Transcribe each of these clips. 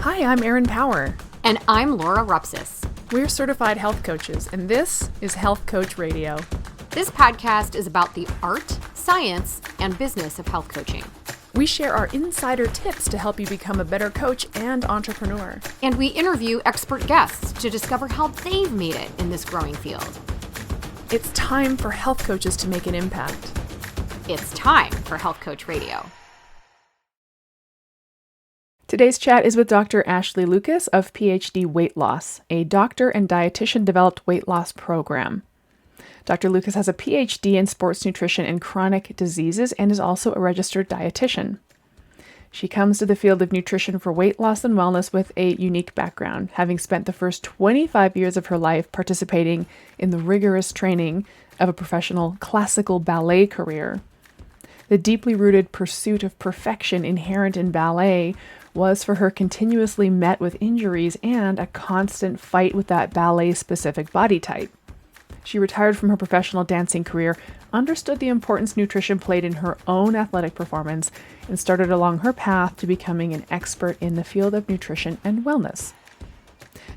Hi, I'm Erin Power. And I'm Laura Rupsis. We're certified health coaches, and this is Health Coach Radio. This podcast is about the art, science, and business of health coaching. We share our insider tips to help you become a better coach and entrepreneur. And we interview expert guests to discover how they've made it in this growing field. It's time for health coaches to make an impact. It's time for Health Coach Radio. Today's chat is with Dr. Ashely Lucas of Ph.D. Weight Loss, a doctor and dietitian-developed weight loss program. Dr. Lucas has a Ph.D. in sports nutrition and chronic diseases and is also a registered dietitian. She comes to the field of nutrition for weight loss and wellness with a unique background, having spent the first 25 years of her life participating in the rigorous training of a professional classical ballet career. The deeply rooted pursuit of perfection inherent in ballet was for her continuously met with injuries and a constant fight with that ballet-specific body type. She retired from her professional dancing career, understood the importance nutrition played in her own athletic performance, and started along her path to becoming an expert in the field of nutrition and wellness.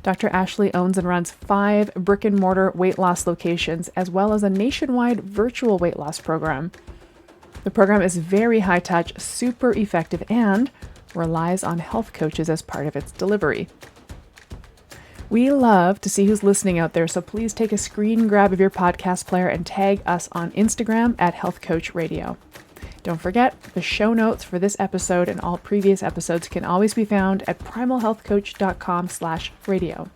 Dr. Ashely owns and runs 5 brick-and-mortar weight loss locations, as well as a nationwide virtual weight loss program. The program is very high-touch, super effective, and relies on health coaches as part of its delivery. We love to see who's listening out there, so please take a screen grab of your podcast player and tag us on Instagram at Health Coach Radio. Don't forget, the show notes for this episode and all previous episodes can always be found at primalhealthcoach.com/radio.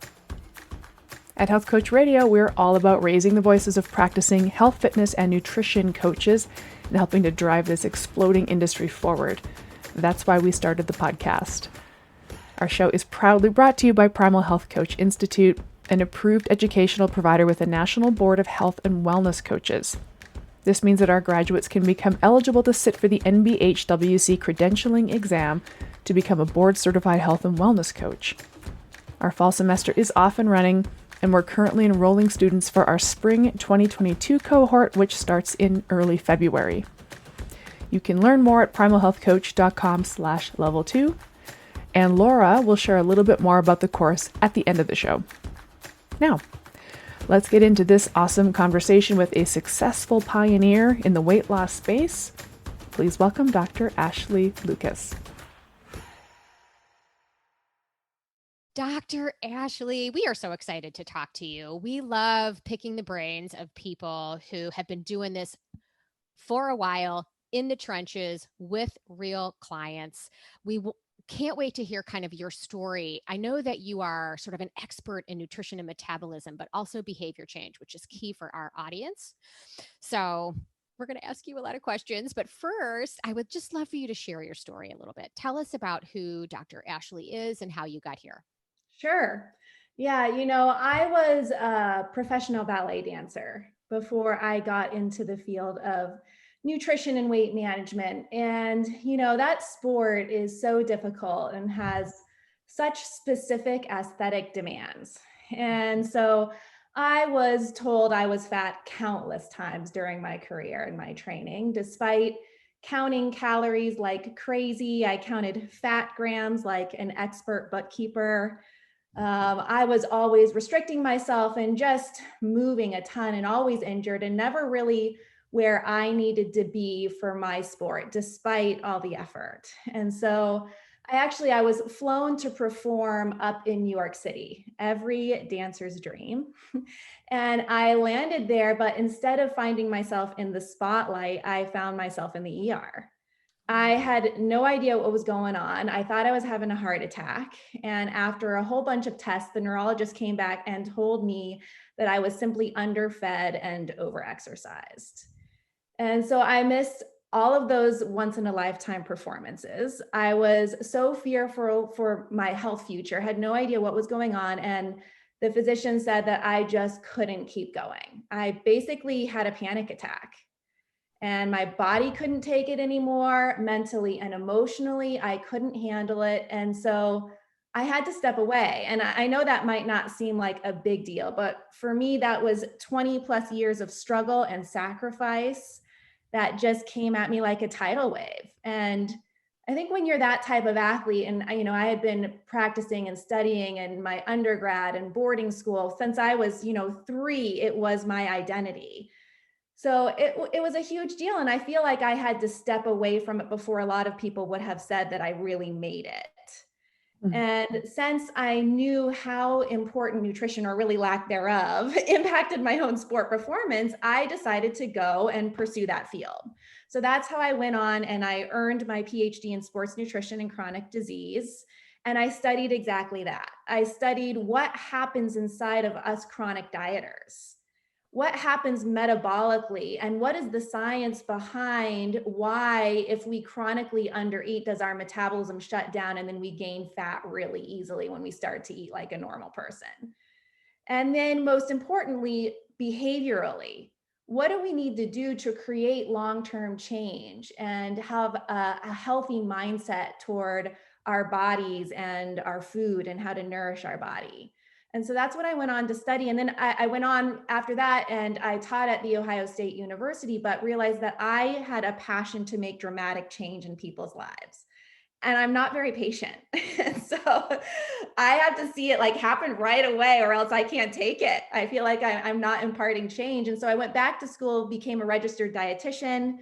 At Health Coach Radio, we're all about raising the voices of practicing health, fitness, and nutrition coaches and helping to drive this exploding industry forward. That's why we started the podcast. Our show is proudly brought to you by Primal Health Coach Institute, an approved educational provider with a national board of health and wellness coaches. This means that our graduates can become eligible to sit for the NBHWC credentialing exam to become a board-certified health and wellness coach. Our fall semester is off and running, and we're currently enrolling students for our spring 2022 cohort, which starts in early February. You can learn more at primalhealthcoach.com/level2, and Laura will share a little bit more about the course at the end of the show. Now, let's get into this awesome conversation with a successful pioneer in the weight loss space. Please welcome Dr. Ashely Lucas. Dr. Ashely, we are so excited to talk to you. We love picking the brains of people who have been doing this for a while in the trenches with real clients. We can't wait to hear kind of your story. I know that you are sort of an expert in nutrition and metabolism, but also behavior change, which is key for our audience. So we're going to ask you a lot of questions, but first, I would just love for you to share your story a little bit. Tell us about who Dr. Ashely is and how you got here. Sure. Yeah, I was a professional ballet dancer before I got into the field of nutrition and weight management. And, that sport is so difficult and has such specific aesthetic demands. And so I was told I was fat countless times during my career and my training. Despite counting calories like crazy, I counted fat grams like an expert bookkeeper. I was always restricting myself and just moving a ton and always injured and never really where I needed to be for my sport, despite all the effort. And so I was flown to perform up in New York City, every dancer's dream. And I landed there, but instead of finding myself in the spotlight, I found myself in the ER. I had no idea what was going on. I thought I was having a heart attack. And after a whole bunch of tests, the neurologist came back and told me that I was simply underfed and overexercised. And so I missed all of those once in a lifetime performances. I was so fearful for my health future, had no idea what was going on. And the physician said that I just couldn't keep going. I basically had a panic attack and my body couldn't take it anymore. Mentally and emotionally, I couldn't handle it. And so I had to step away. And I know that might not seem like a big deal, but for me, that was 20 plus years of struggle and sacrifice that just came at me like a tidal wave. And I think when you're that type of athlete, and I had been practicing and studying in my undergrad and boarding school since I was, 3, it was my identity. So it was a huge deal. And I feel like I had to step away from it before a lot of people would have said that I really made it. Mhm. And since I knew how important nutrition, or really lack thereof, impacted my own sport performance, I decided to go and pursue that field. So that's how I went on and I earned my PhD in sports nutrition and chronic disease. And I studied exactly that. I studied what happens inside of us chronic dieters. What happens metabolically, and what is the science behind why, if we chronically undereat, does our metabolism shut down and then we gain fat really easily when we start to eat like a normal person? And then most importantly, behaviorally, what do we need to do to create long-term change and have a healthy mindset toward our bodies and our food and how to nourish our body? And so that's what I went on to study. And then I went on after that and I taught at The Ohio State University, but realized that I had a passion to make dramatic change in people's lives. And I'm not very patient. So I have to see it like happen right away, or else I can't take it. I feel like I'm not imparting change. And so I went back to school, became a registered dietitian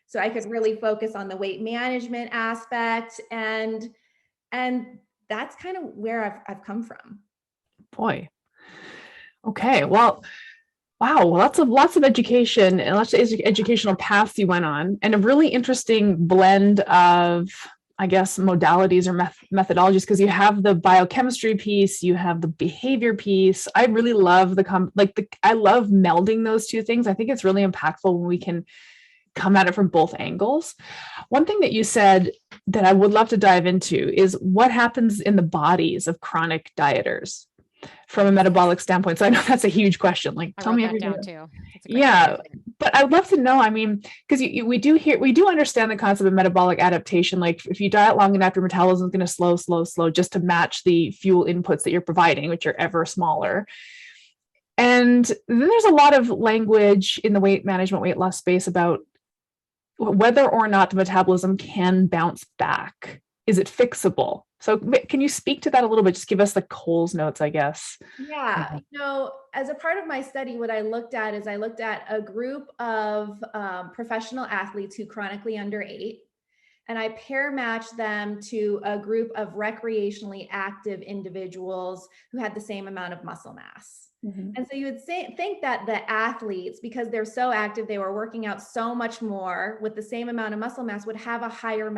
so I could really focus on the weight management aspect. And that's kind of where I've come from. Boy. Okay. Well, wow. Lots of education and lots of educational paths you went on, and a really interesting blend of, I guess, modalities or methodologies, because you have the biochemistry piece, you have the behavior piece. I really love I love melding those two things. I think it's really impactful when we can come at it from both angles. One thing that you said that I would love to dive into is what happens in the bodies of chronic dieters from a metabolic standpoint. So I know that's a huge question. Like, I tell wrote me that everything. down too. That's a great Yeah, question. but I'd love to know. I mean, because we do understand the concept of metabolic adaptation. Like, if you diet long enough, your metabolism is going to slow, just to match the fuel inputs that you're providing, which are ever smaller. And then there's a lot of language in the weight management, weight loss space about whether or not the metabolism can bounce back. Is it fixable? So can you speak to that a little bit? Just give us the Coles notes, I guess. Yeah, as a part of my study, what I looked at is I looked at a group of professional athletes who chronically underate, and I pair matched them to a group of recreationally active individuals who had the same amount of muscle mass. Mhm. And so you would think that the athletes, because they're so active, they were working out so much more with the same amount of muscle mass, would have a higher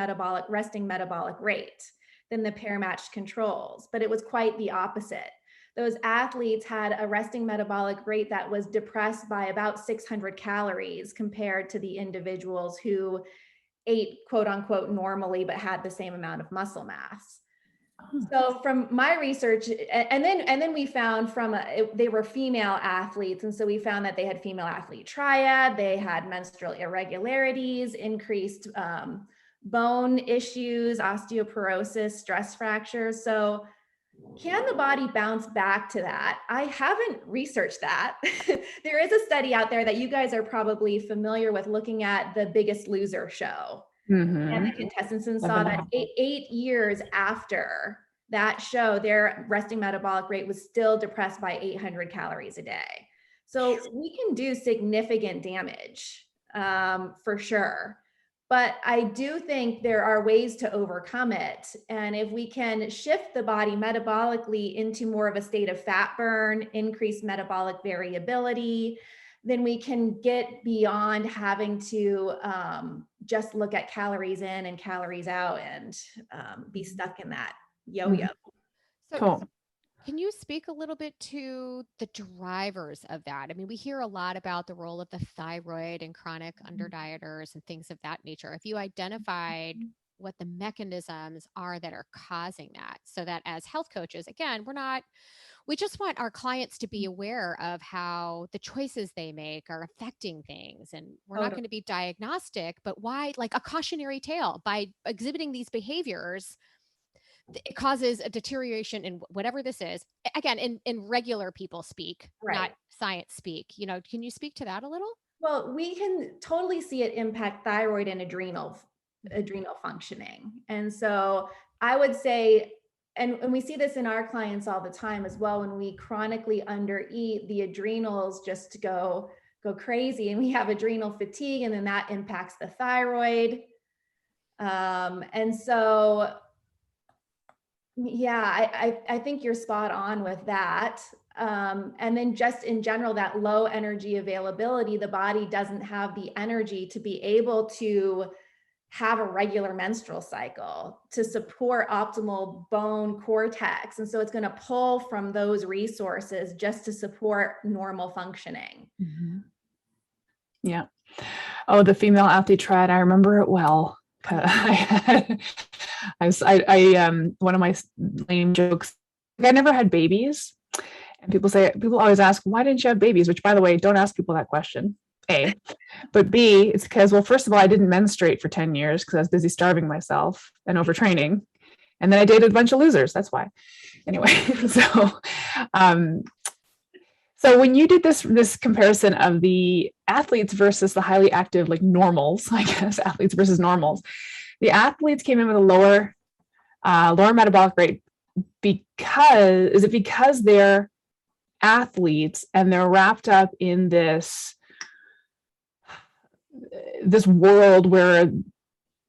resting metabolic rate than the pair matched controls. But it was quite the opposite. Those athletes had a resting metabolic rate that was depressed by about 600 calories compared to the individuals who ate quote unquote normally but had the same amount of muscle mass. So from my research, and then we found they were female athletes, and so we found that they had female athlete triad, they had menstrual irregularities, increased bone issues, osteoporosis, stress fractures. So can the body bounce back to that? I haven't researched that. There is a study out there that you guys are probably familiar with, looking at The Biggest Loser show. And the contestants saw that 8 years after that show, their resting metabolic rate was still depressed by 800 calories a day. So we can do significant damage for sure. But I do think there are ways to overcome it. And if we can shift the body metabolically into more of a state of fat burn, increase metabolic variability, then we can get beyond having to just look at calories in and calories out and be stuck in that yo-yo. So Cool. can you speak a little bit to the drivers of that? I mean, we hear a lot about the role of the thyroid and chronic underdieters and things of that nature. If you identified what the mechanisms are that are causing that, so that as health coaches, again, we just want our clients to be aware of how the choices they make are affecting things. And we're not going to be diagnostic, but why, like a cautionary tale, by exhibiting these behaviors, it causes a deterioration in whatever this is. Again, in regular people speak, Right. not science speak. Can you speak to that a little? Well, we can totally see it impact thyroid and adrenal adrenal functioning. And so I would say, and we see this in our clients all the time as well, when we chronically undereat, the adrenals just go crazy, and we have adrenal fatigue, and then that impacts the thyroid. And so, yeah, I think you're spot on with that. And then just in general, that low energy availability, the body doesn't have the energy to be able to have a regular menstrual cycle to support optimal bone cortex. And so it's going to pull from those resources just to support normal functioning. Mm-hmm. Yeah. Oh, the female athlete triad. I remember it well. One of my lame jokes, I never had babies. And people always ask, why didn't you have babies? Which, by the way, don't ask people that question. A, but B, it's because, well, first of all, I didn't menstruate for 10 years because I was busy starving myself and overtraining. And then I dated a bunch of losers. That's why. Anyway, so when you did this comparison of the athletes versus the highly active, like normals, I guess, athletes versus normals, the athletes came in with a lower metabolic rate because they're athletes and they're wrapped up in this world where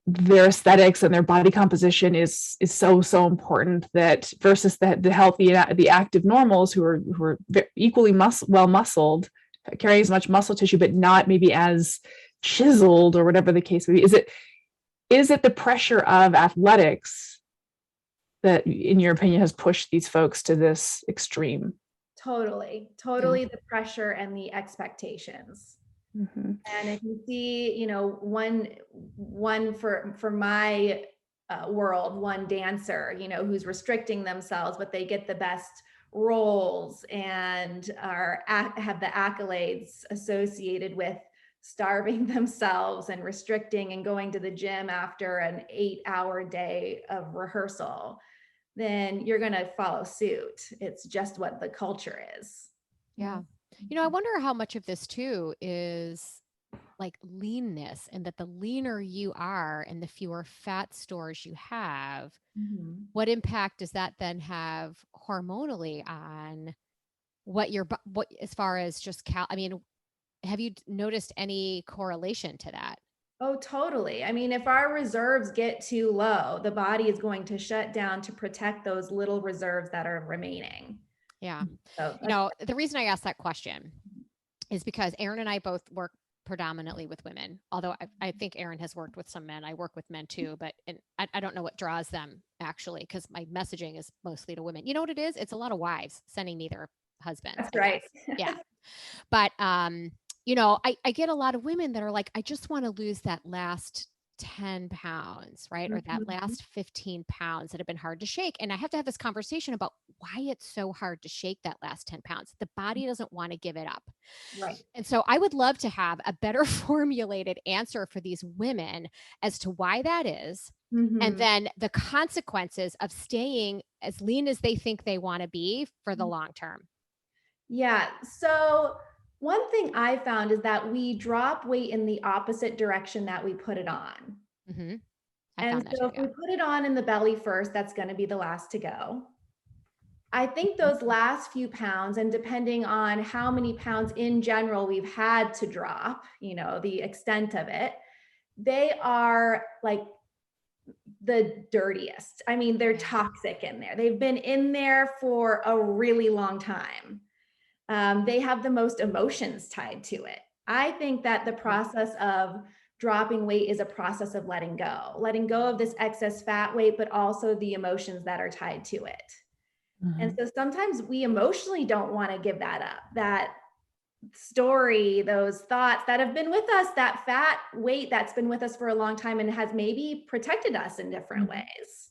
their aesthetics and their body composition is so important, that versus the healthy, the active normals who are equally well muscled, carrying as much muscle tissue, but not maybe as chiseled or whatever the case may be. Is it the pressure of athletics that, in your opinion, has pushed these folks to this extreme? Totally the pressure and the expectations. Mm-hmm. And if you see, one for my world, one dancer, who's restricting themselves, but they get the best roles and have the accolades associated with starving themselves and restricting and going to the gym after an 8-hour day of rehearsal, then you're going to follow suit. It's just what the culture is. Yeah. I wonder how much of this too is like leanness, and that the leaner you are and the fewer fat stores you have, what impact does that then have hormonally on what as far as just have you noticed any correlation to that? Oh, totally. I mean, if our reserves get too low, the body is going to shut down to protect those little reserves that are remaining. Yeah. So the reason I asked that question is because Aaron and I both work predominantly with women, although I think Aaron has worked with some men. I work with men too, but I don't know what draws them, actually, because my messaging is mostly to women. You know what it is? It's a lot of wives sending me their husbands. That's right. Yeah. But, I get a lot of women that are like, I just want to lose that last 10 pounds, right? Or that last 15 pounds that have been hard to shake. And I have to have this conversation about why it's so hard to shake that last 10 pounds. The body doesn't want to give it up. Right. And so I would love to have a better formulated answer for these women as to why that is. And then the consequences of staying as lean as they think they want to be for the long term. Yeah. So one thing I found is that we drop weight in the opposite direction that we put it on. And so if we put it on in the belly first, that's going to be the last to go. I think those last few pounds, and depending on how many pounds in general we've had to drop, the extent of it, they are like the dirtiest. I mean, they're toxic in there. They've been in there for a really long time. They have the most emotions tied to it. I think that the process of dropping weight is a process of letting go of this excess fat weight, but also the emotions that are tied to it. And so sometimes we emotionally don't want to give that up, that story, those thoughts that have been with us, that fat weight that's been with us for a long time and has maybe protected us in different ways.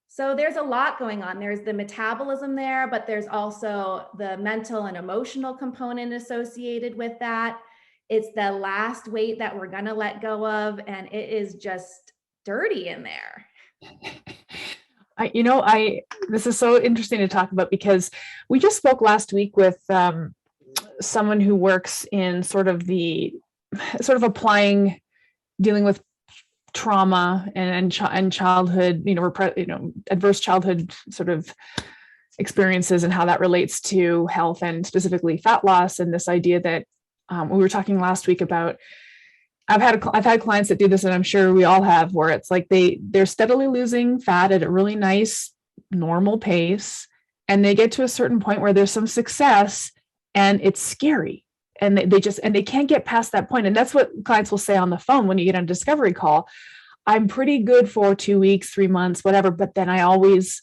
So there's a lot going on. There's the metabolism there, but there's also the mental and emotional component associated with that. It's the last weight that we're going to let go of, and it is just dirty in there. This is so interesting to talk about, because we just spoke last week with someone who works in sort of dealing with trauma and childhood, adverse childhood sort of experiences and how that relates to health and specifically fat loss. And this idea that we were talking last week about, I've had clients that do this, and I'm sure we all have, where it's like they're steadily losing fat at a really nice normal pace, and they get to a certain point where there's some success and it's scary, and they can't get past that point. And that's what clients will say on the phone when you get on a discovery call. I'm pretty good for 2 weeks, 3 months, whatever, but then I always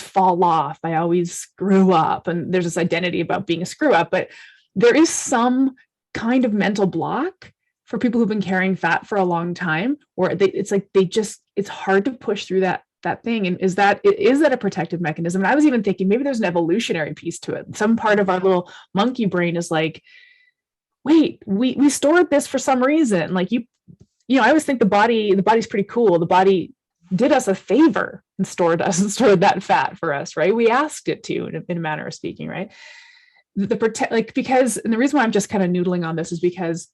fall off. I always screw up. And there's this identity about being a screw up, but there is some kind of mental block for people who've been carrying fat for a long time, where it's hard to push through that thing. And is that a protective mechanism? And I was even thinking maybe there's an evolutionary piece to it. Some part of our little monkey brain is like, wait, we stored this for some reason. Like I always think the body's pretty cool. The body did us a favor and stored that fat for us, right? We asked it to, in a manner of speaking, right? Because, and the reason why I'm just kind of noodling on this is because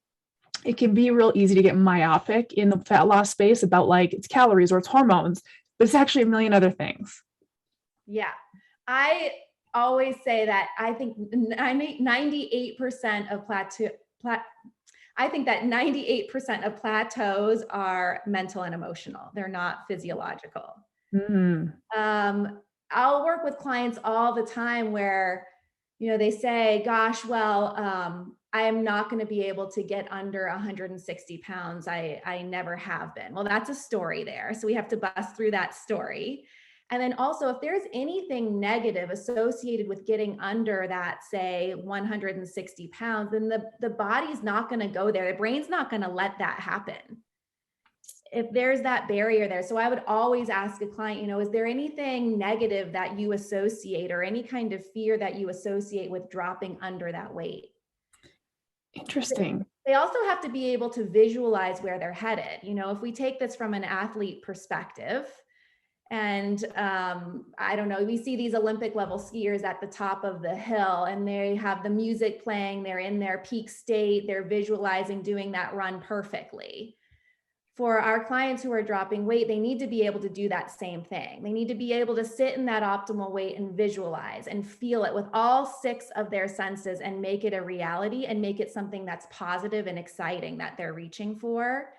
it can be real easy to get myopic in the fat loss space about like it's calories or it's hormones, but it's actually a million other things. Yeah. I always say that I think 98% of I think that 98% of plateaus are mental and emotional. They're not physiological. I'll work with clients all the time where, they say, gosh, well, I am not going to be able to get under 160 pounds. I never have been. Well, that's a story there. So we have to bust through that story. And then also, if there's anything negative associated with getting under that, say 160 pounds, then the body's not going to go there. The brain's not going to let that happen. If there's that barrier there. So I would always ask a client, is there anything negative that you associate or any kind of fear that you associate with dropping under that weight? Interesting. They also have to be able to visualize where they're headed. If we take this from an athlete perspective, and I don't know, we see these Olympic level skiers at the top of the hill and they have the music playing, they're in their peak state, they're visualizing doing that run perfectly. For our clients who are dropping weight, they need to be able to do that same thing. They need to be able to sit in that optimal weight and visualize and feel it with all 6 of their senses and make it a reality and make it something that's positive and exciting that they're reaching for.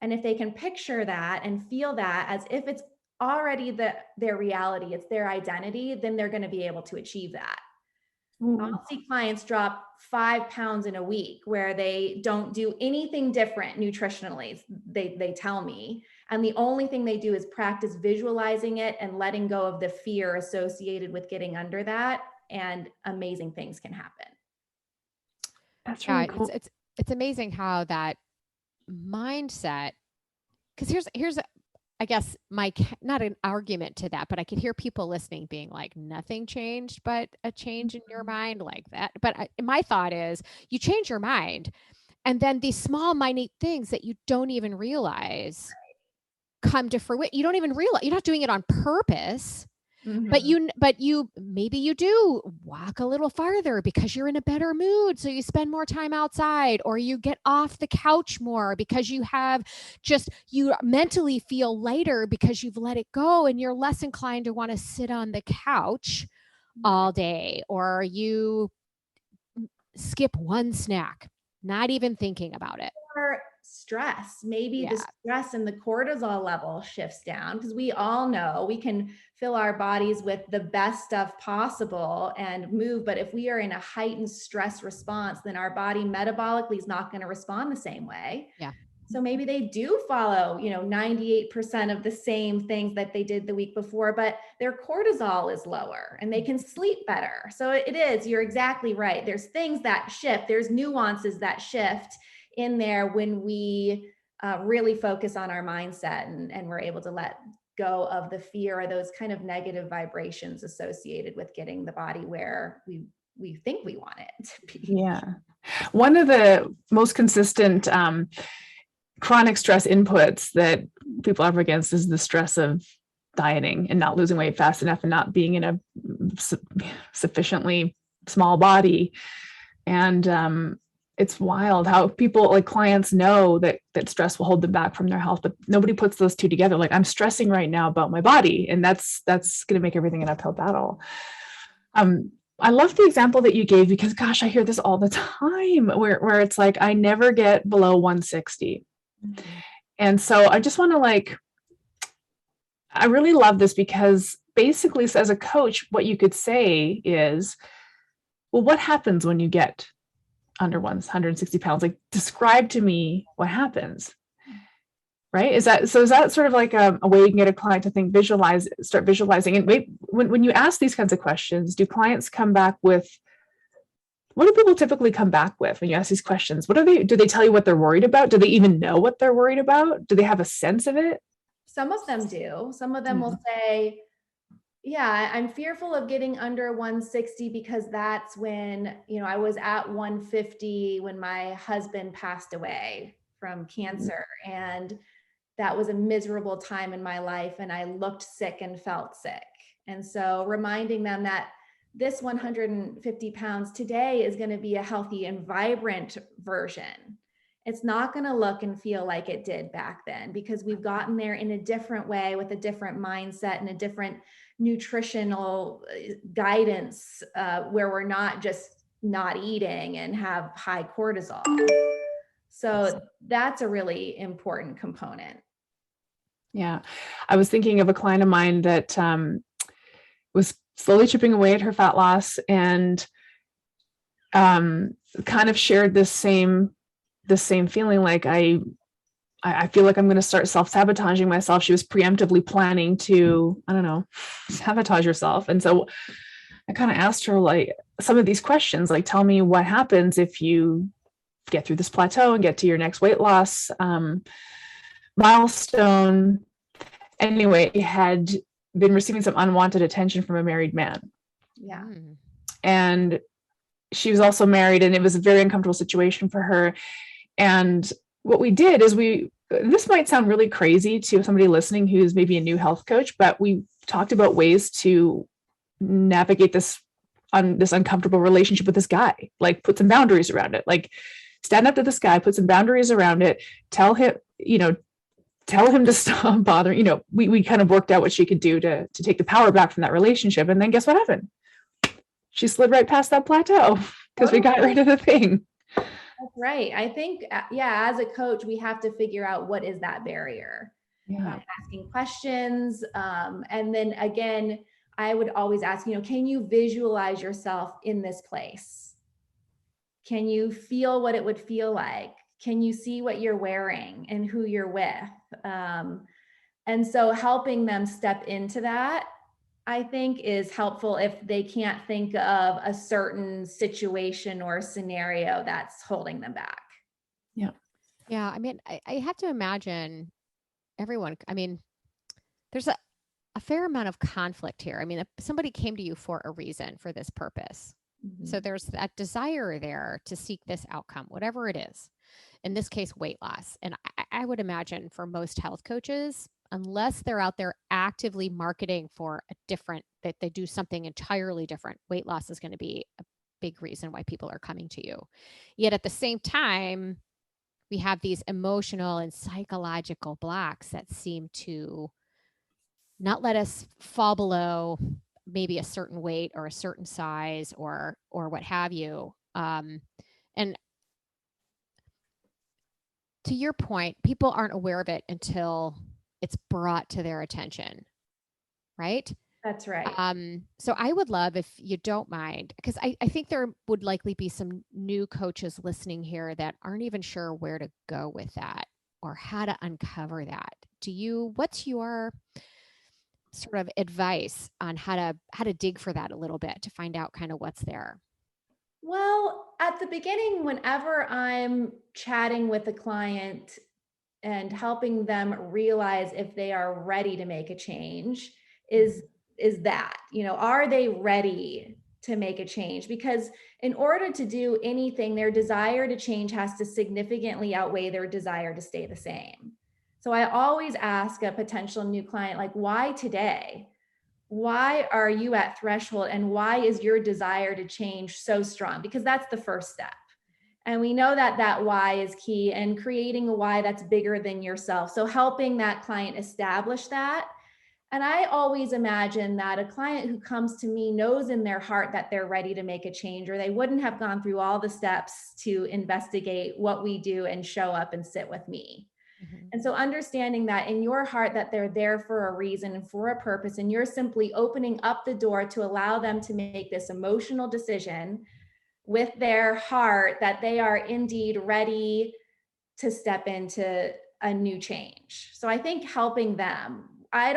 And if they can picture that and feel that as if it's already their reality, it's their identity, then they're going to be able to achieve that. I'll see clients drop 5 pounds in a week where they don't do anything different nutritionally, they tell me. And the only thing they do is practice visualizing it and letting go of the fear associated with getting under that, and amazing things can happen. That's really cool. It's amazing how that mindset, because here's I guess not an argument to that, but I could hear people listening being like, nothing changed but a change in your mind like that. But my thought is you change your mind, and then these small, minute things that you don't even realize come to fruition. You don't even realize, you're not doing it on purpose. Mm-hmm. But maybe you do walk a little farther because you're in a better mood. So you spend more time outside, or you get off the couch more because you mentally feel lighter because you've let it go and you're less inclined to want to sit on the couch all day, or you skip one snack, not even thinking about it. Or stress, maybe the stress and the cortisol level shifts down, because we all know we can fill our bodies with the best stuff possible and move. But if we are in a heightened stress response, then our body metabolically is not going to respond the same way. Yeah. So maybe they do follow, 98% of the same things that they did the week before, but their cortisol is lower and they can sleep better. So you're exactly right. There's things that shift. There's nuances that shift in there when we really focus on our mindset and we're able to let go of the fear or those kind of negative vibrations associated with getting the body where we think we want it to be. Yeah. One of the most consistent chronic stress inputs that people are up against is the stress of dieting and not losing weight fast enough and not being in a sufficiently small body. And it's wild how people, like clients, know that stress will hold them back from their health, but nobody puts those two together. Like, I'm stressing right now about my body, and that's going to make everything an uphill battle. I love the example that you gave, because gosh, I hear this all the time where it's like, I never get below 160. Mm-hmm. And so I just want to I really love this, because basically, as a coach, what you could say is, well, what happens when you get under 160 pounds? Like, describe to me what happens, right? Is that sort of like a way you can get a client to start visualizing? And wait, when you ask these kinds of questions, do clients come back with, what do people typically come back with when you ask these questions? Do they tell you what they're worried about? Do they even know what they're worried about? Do they have a sense of it? Some of them do. Some of them will say, yeah, I'm fearful of getting under 160 because that's when, I was at 150 when my husband passed away from cancer. And that was a miserable time in my life. And I looked sick and felt sick. And so reminding them that this 150 pounds today is going to be a healthy and vibrant version. It's not going to look and feel like it did back then, because we've gotten there in a different way, with a different mindset and a different nutritional guidance, where we're not just not eating and have high cortisol. So that's a really important component. Yeah. I was thinking of a client of mine that was slowly chipping away at her fat loss, and kind of shared this same feeling, like, I feel like I'm going to start self-sabotaging myself. She was preemptively planning to, I don't know, sabotage herself. And so I kind of asked her, like, some of these questions, like, tell me what happens if you get through this plateau and get to your next weight loss milestone. Anyway, he had been receiving some unwanted attention from a married man. Yeah. And she was also married, and it was a very uncomfortable situation for her. And what we did is this might sound really crazy to somebody listening who's maybe a new health coach, but we talked about ways to navigate this uncomfortable relationship with this guy. Like, put some boundaries around it. Like, stand up to this guy, put some boundaries around it, tell him to stop bothering. We kind of worked out what she could do to take the power back from that relationship. And then guess what happened? She slid right past that plateau because we got rid of the thing. That's right. I think, as a coach, we have to figure out what is that barrier. Yeah. Asking questions. And then again, I would always ask, can you visualize yourself in this place? Can you feel what it would feel like? Can you see what you're wearing and who you're with? And so helping them step into that, I think, is helpful if they can't think of a certain situation or scenario that's holding them back. Yeah. Yeah. I mean, I have to imagine there's a fair amount of conflict here. I mean, if somebody came to you for a reason, for this purpose. Mm-hmm. So there's that desire there to seek this outcome, whatever it is. In this case, weight loss. And I would imagine for most health coaches, unless they're out there actively marketing for that they do something entirely different, weight loss is going to be a big reason why people are coming to you. Yet at the same time, we have these emotional and psychological blocks that seem to not let us fall below maybe a certain weight or a certain size or what have you. And to your point, people aren't aware of it until it's brought to their attention, right? That's right. So I would love, if you don't mind, because I think there would likely be some new coaches listening here that aren't even sure where to go with that or how to uncover that. What's your sort of advice on how to dig for that a little bit to find out kind of what's there? Well, at the beginning, whenever I'm chatting with a client and helping them realize if they are ready to make a change, is that, are they ready to make a change? Because in order to do anything, their desire to change has to significantly outweigh their desire to stay the same. So I always ask a potential new client, like, why today? Why are you at threshold, and why is your desire to change so strong? Because that's the first step. And we know that that why is key, and creating a why that's bigger than yourself. So helping that client establish that. And I always imagine that a client who comes to me knows in their heart that they're ready to make a change, or they wouldn't have gone through all the steps to investigate what we do and show up and sit with me. Mm-hmm. And so understanding that in your heart that they're there for a reason and for a purpose, and you're simply opening up the door to allow them to make this emotional decision with their heart that they are indeed ready to step into a new change. So I think helping them, I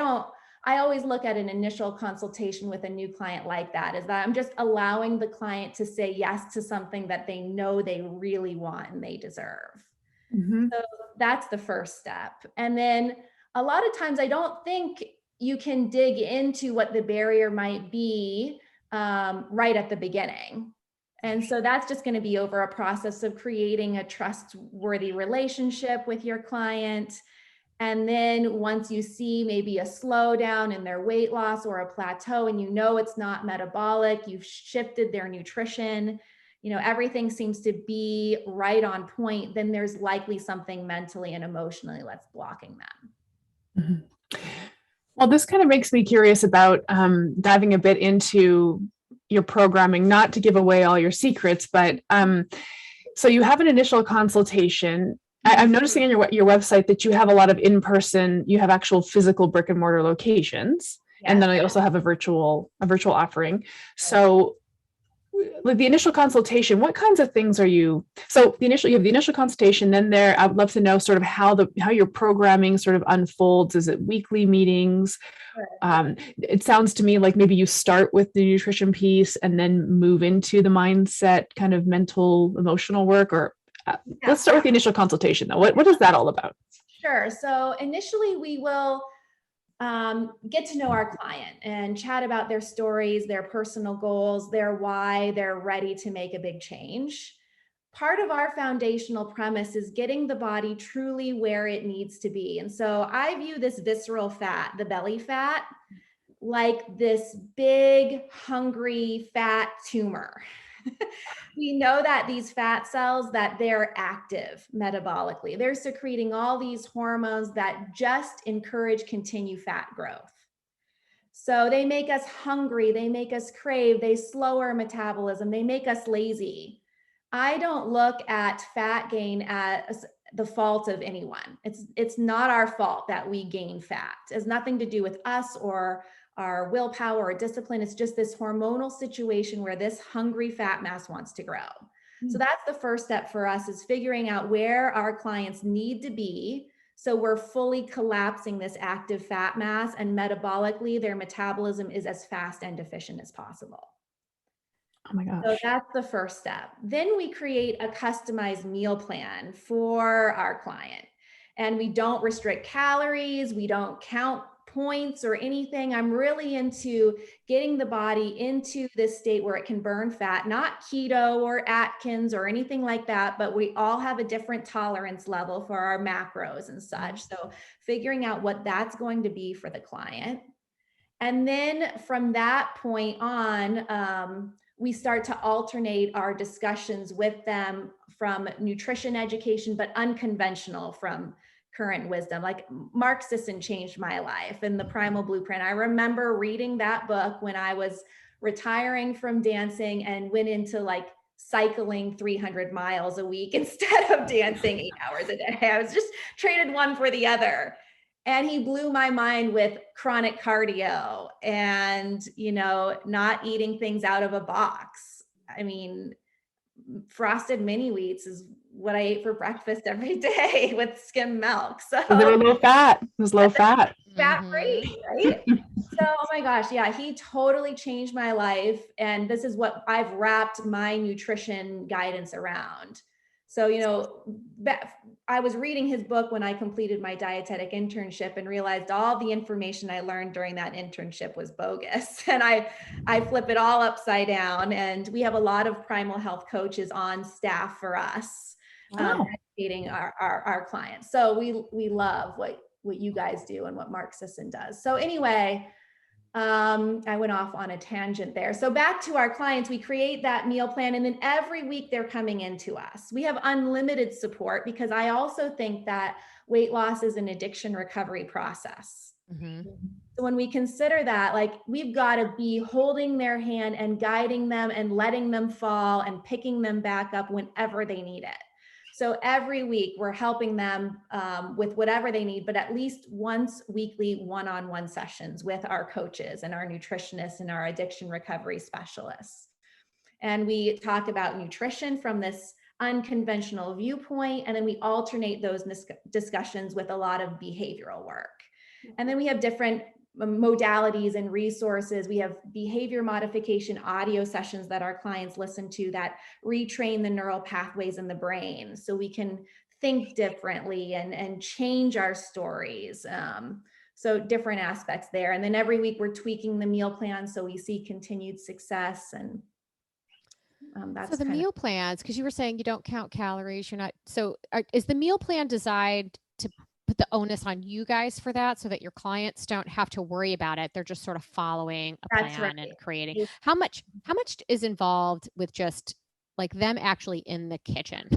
always look at an initial consultation with a new client like that, is that I'm just allowing the client to say yes to something that they know they really want and they deserve. Mm-hmm. So that's the first step. And then a lot of times I don't think you can dig into what the barrier might be right at the beginning. And so that's just going to be over a process of creating a trustworthy relationship with your client. And then once you see maybe a slowdown in their weight loss or a plateau, and you know it's not metabolic, you've shifted their nutrition, everything seems to be right on point, then there's likely something mentally and emotionally that's blocking them. Mm-hmm. Well, this kind of makes me curious about diving a bit into your programming, not to give away all your secrets, but so you have an initial consultation. I'm noticing on your website that you have a lot of in-person, you have actual physical brick and mortar locations. Yes. And then I also have a virtual offering. So like the initial consultation, what kinds of things are you, so you have the initial consultation, then I would love to know sort of how your programming sort of unfolds. Is it weekly meetings? Sure. It sounds to me like maybe you start with the nutrition piece and then move into the mindset, kind of mental, emotional work, or let's start with the initial consultation though. What is that all about? Sure. So initially we will get to know our client and chat about their stories, their personal goals, their why they're ready to make a big change. Part of our foundational premise is getting the body truly where it needs to be. And so I view this visceral fat, the belly fat, like this big, hungry, fat tumor. We know that these fat cells, that they're active metabolically. They're secreting all these hormones that just encourage continued fat growth. So they make us hungry, they make us crave, they slow our metabolism, they make us lazy. I don't look at fat gain as the fault of anyone. It's not our fault that we gain fat. It has nothing to do with us or our willpower or discipline. It's just this hormonal situation where this hungry fat mass wants to grow. So that's the first step for us, is figuring out where our clients need to be, so we're fully collapsing this active fat mass, and metabolically their metabolism is as fast and efficient as possible. Oh my gosh. So that's the first step. Then we create a customized meal plan for our client, and we don't restrict calories, we don't count points or anything. I'm really into getting the body into this state where it can burn fat, not keto or Atkins or anything like that, but we all have a different tolerance level for our macros and such. So figuring out what that's going to be for the client. And then from that point on, we start to alternate our discussions with them from nutrition education, but unconventional from current wisdom. Like Mark Sisson changed my life in the Primal Blueprint. I remember reading that book when I was retiring from dancing and went into like cycling 300 miles a week instead of dancing 8 hours a day. I was just traded one for the other. And he blew my mind with chronic cardio and, not eating things out of a box. I mean, frosted mini wheats is what I ate for breakfast every day with skim milk. So they were low fat. It was low fat. Fat free, right? So, oh my gosh, yeah, he totally changed my life. And this is what I've wrapped my nutrition guidance around. So, I was reading his book when I completed my dietetic internship and realized all the information I learned during that internship was bogus. And I flip it all upside down. And we have a lot of Primal Health coaches on staff for us, educating our clients. So we love what you guys do and what Mark Sisson does. So anyway, I went off on a tangent there. So back to our clients, we create that meal plan, and then every week they're coming into us. We have unlimited support because I also think that weight loss is an addiction recovery process. Mm-hmm. So when we consider that, like, we've got to be holding their hand and guiding them and letting them fall and picking them back up whenever they need it. So every week we're helping them with whatever they need, but at least once weekly, one-on-one sessions with our coaches and our nutritionists and our addiction recovery specialists. And we talk about nutrition from this unconventional viewpoint, and then we alternate those discussions with a lot of behavioral work. And then we have different modalities and resources. We have behavior modification audio sessions that our clients listen to that retrain the neural pathways in the brain so we can think differently and change our stories. So different aspects there. And then every week we're tweaking the meal plan so we see continued success. And that's so the meal plans, because you were saying you don't count calories, you're not, so is the meal plan designed to put the onus on you guys for that so that your clients don't have to worry about it? They're just sort of following a plan and creating. How much is involved with just like them actually in the kitchen,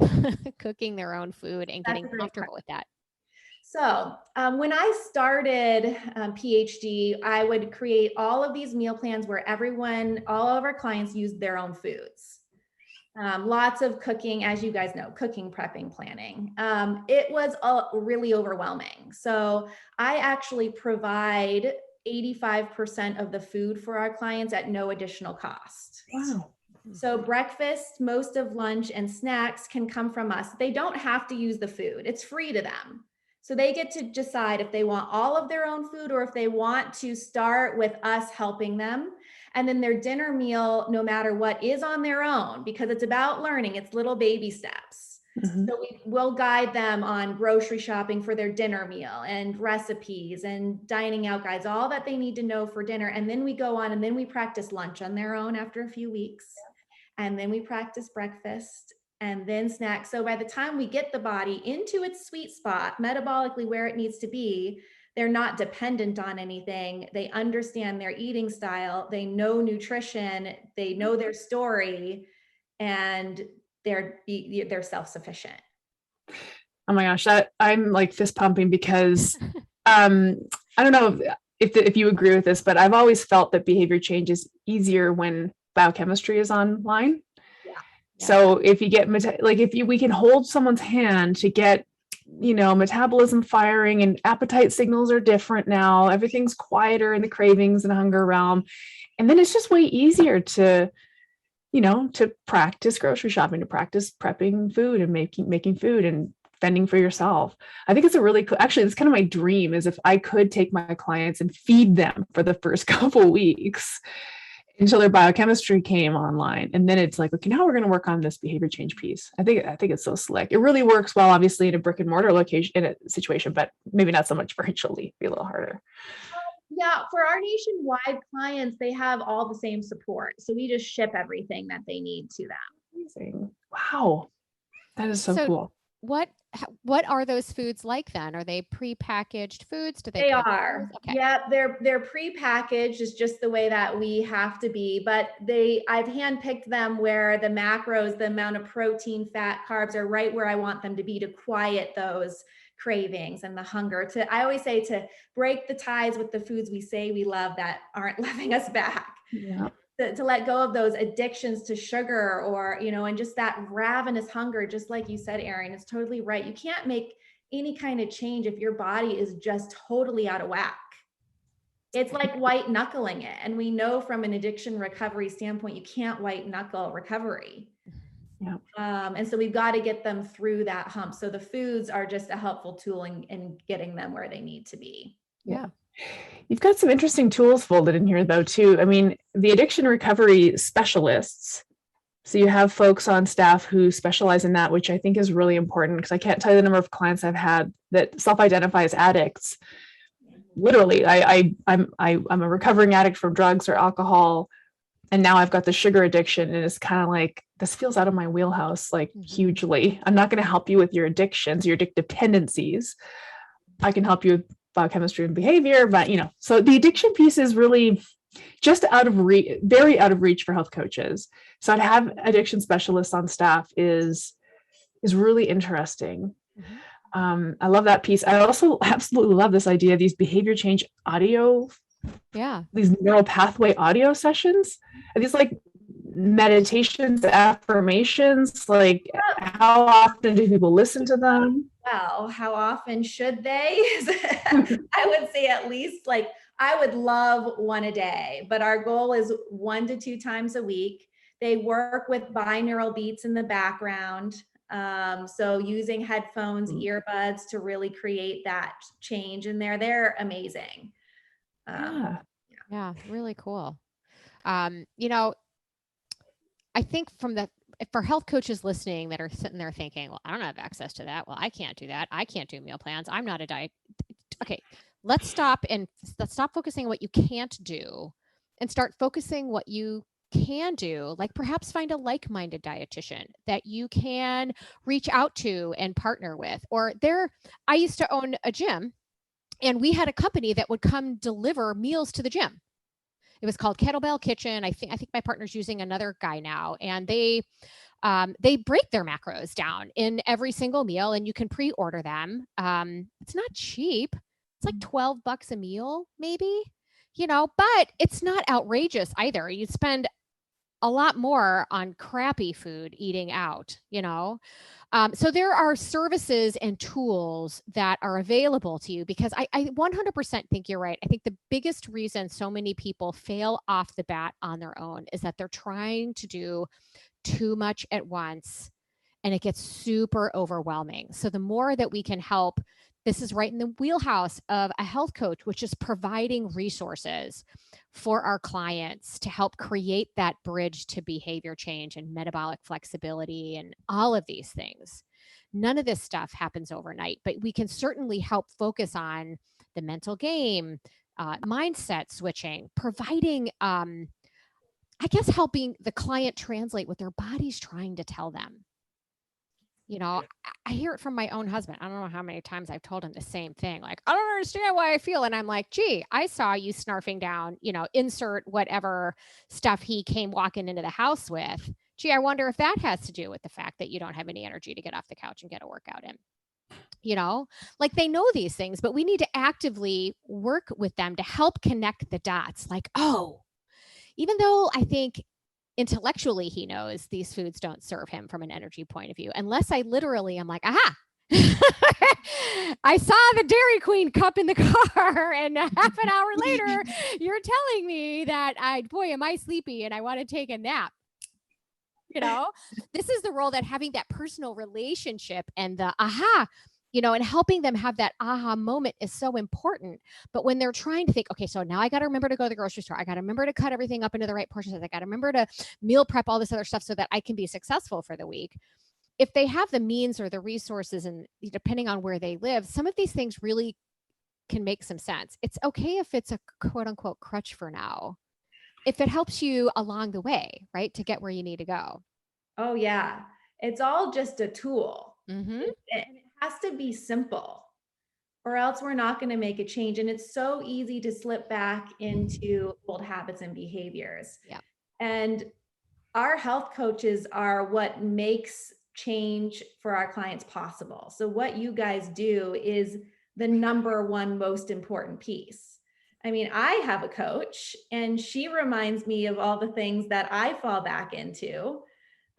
cooking their own food and getting comfortable with that? So when I started Ph.D, I would create all of these meal plans where all of our clients used their own foods. Lots of cooking, as you guys know, cooking, prepping, planning. It was really overwhelming. So I actually provide 85% of the food for our clients at no additional cost. Wow. So breakfast, most of lunch, and snacks can come from us. They don't have to use the food. It's free to them. So they get to decide if they want all of their own food or if they want to start with us helping them. And then their dinner meal, no matter what, is on their own because it's about learning. It's little baby steps. Mm-hmm. So we'll guide them on grocery shopping for their dinner meal and recipes and dining out guides, all that they need to know for dinner. And then we go on and then we practice lunch on their own after a few weeks. And then we practice breakfast and then snacks. So by the time we get the body into its sweet spot, metabolically where it needs to be, they're not dependent on anything. They understand their eating style. They know nutrition. They know their story, and they're self-sufficient. Oh my gosh, I'm like fist pumping because I don't know if you agree with this, but I've always felt that behavior change is easier when biochemistry is online. Yeah. So if you get we can hold someone's hand to get metabolism firing, and appetite signals are different now. Everything's quieter in the cravings and hunger realm. And then it's just way easier to practice grocery shopping, to practice prepping food and making food and fending for yourself. I think it's a really cool, actually, it's kind of my dream is if I could take my clients and feed them for the first couple weeks until their biochemistry came online. And then it's like, okay, now we're going to work on this behavior change piece. I think it's so slick. It really works well, obviously, in a brick and mortar location, in a situation, but maybe not so much virtually, be a little harder. Yeah, for our nationwide clients, they have all the same support. So we just ship everything that they need to them. Amazing. Wow. That is so cool. What are those foods like then? Are they pre-packaged foods? They are. Okay. Yeah, they're pre-packaged. It's just the way that we have to be. But I've handpicked them where the macros, the amount of protein, fat, carbs are right where I want them to be to quiet those cravings and the hunger. I always say to break the ties with the foods we say we love that aren't loving us back. Yeah. To let go of those addictions to sugar or, and just that ravenous hunger, just like you said, Erin, it's totally right. You can't make any kind of change if your body is just totally out of whack. It's like white knuckling it. And we know from an addiction recovery standpoint, you can't white knuckle recovery. Yeah. And so we've got to get them through that hump. So the foods are just a helpful tool in getting them where they need to be. Yeah. You've got some interesting tools folded in here, though, too. I mean, the addiction recovery specialists. So you have folks on staff who specialize in that, which I think is really important because I can't tell you the number of clients I've had that self-identify as addicts. Literally, I'm a recovering addict from drugs or alcohol, and now I've got the sugar addiction, and it's kind of like, this feels out of my wheelhouse, like hugely. I'm not going to help you with your addictions, your addictive tendencies. I can help you with biochemistry and behavior, but so the addiction piece is really just very out of reach for health coaches. So to have addiction specialists on staff is really interesting. I love that piece. I also absolutely love this idea of these behavior change audio, these neural pathway audio sessions. Are these like meditations, affirmations? Like, how often do people listen to them? Well, how often should they? I would say at least, like, I would love one a day, but our goal is 1 to 2 times a week. They work with binaural beats in the background. So using headphones, earbuds to really create that change in there. They're amazing. Yeah, really cool. I think for health coaches listening that are sitting there thinking, well, I don't have access to that. Well, I can't do that. I can't do meal plans. I'm not a diet. Okay, let's stop focusing on what you can't do and start focusing what you can do. Like perhaps find a like-minded dietitian that you can reach out to and partner with. I used to own a gym, and we had a company that would come deliver meals to the gym. It was called Kettlebell Kitchen. I think my partner's using another guy now, and they break their macros down in every single meal, and you can pre-order them. It's not cheap. It's like $12 a meal, maybe, but it's not outrageous either. You spend a lot more on crappy food eating out, So there are services and tools that are available to you, because I 100% think you're right. I think the biggest reason so many people fail off the bat on their own is that they're trying to do too much at once, and it gets super overwhelming. So the more that we can help, this is right in the wheelhouse of a health coach, which is providing resources for our clients to help create that bridge to behavior change and metabolic flexibility and all of these things. None of this stuff happens overnight, but we can certainly help focus on the mental game, mindset switching, providing, helping the client translate what their body's trying to tell them. I hear it from my own husband. I don't know how many times I've told him the same thing. Like, I don't understand why I feel. And I'm like, gee, I saw you snarfing down, insert whatever stuff he came walking into the house with. Gee, I wonder if that has to do with the fact that you don't have any energy to get off the couch and get a workout in. Like they know these things, but we need to actively work with them to help connect the dots. Like, oh, even though I think intellectually he knows these foods don't serve him from an energy point of view, unless I literally am like, aha, I saw the Dairy Queen cup in the car, and half an hour later, you're telling me that am I sleepy and I want to take a nap. This is the role that having that personal relationship and the aha, and helping them have that aha moment is so important. But when they're trying to think, okay, so now I got to remember to go to the grocery store. I got to remember to cut everything up into the right portions. I got to remember to meal prep all this other stuff so that I can be successful for the week. If they have the means or the resources, and depending on where they live, some of these things really can make some sense. It's okay if it's a quote unquote crutch for now, if it helps you along the way, right, to get where you need to go. Oh yeah. It's all just a tool. Mm-hmm. It has to be simple, or else we're not going to make a change. And it's so easy to slip back into old habits and behaviors. Yeah. And our health coaches are what makes change for our clients possible. So what you guys do is the number one most important piece. I mean, I have a coach, and she reminds me of all the things that I fall back into.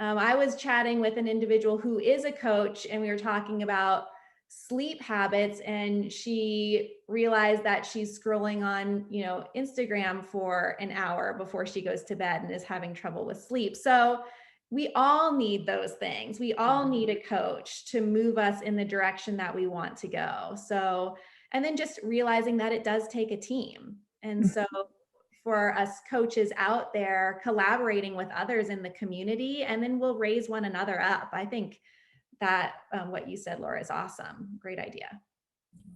I was chatting with an individual who is a coach, and we were talking about sleep habits, and she realized that she's scrolling on, Instagram for an hour before she goes to bed and is having trouble with sleep. So we all need those things. We all need a coach to move us in the direction that we want to go. So, and then just realizing that it does take a team. And so for us coaches out there, collaborating with others in the community, and then we'll raise one another up. I think that what you said, Laura, is awesome. Great idea.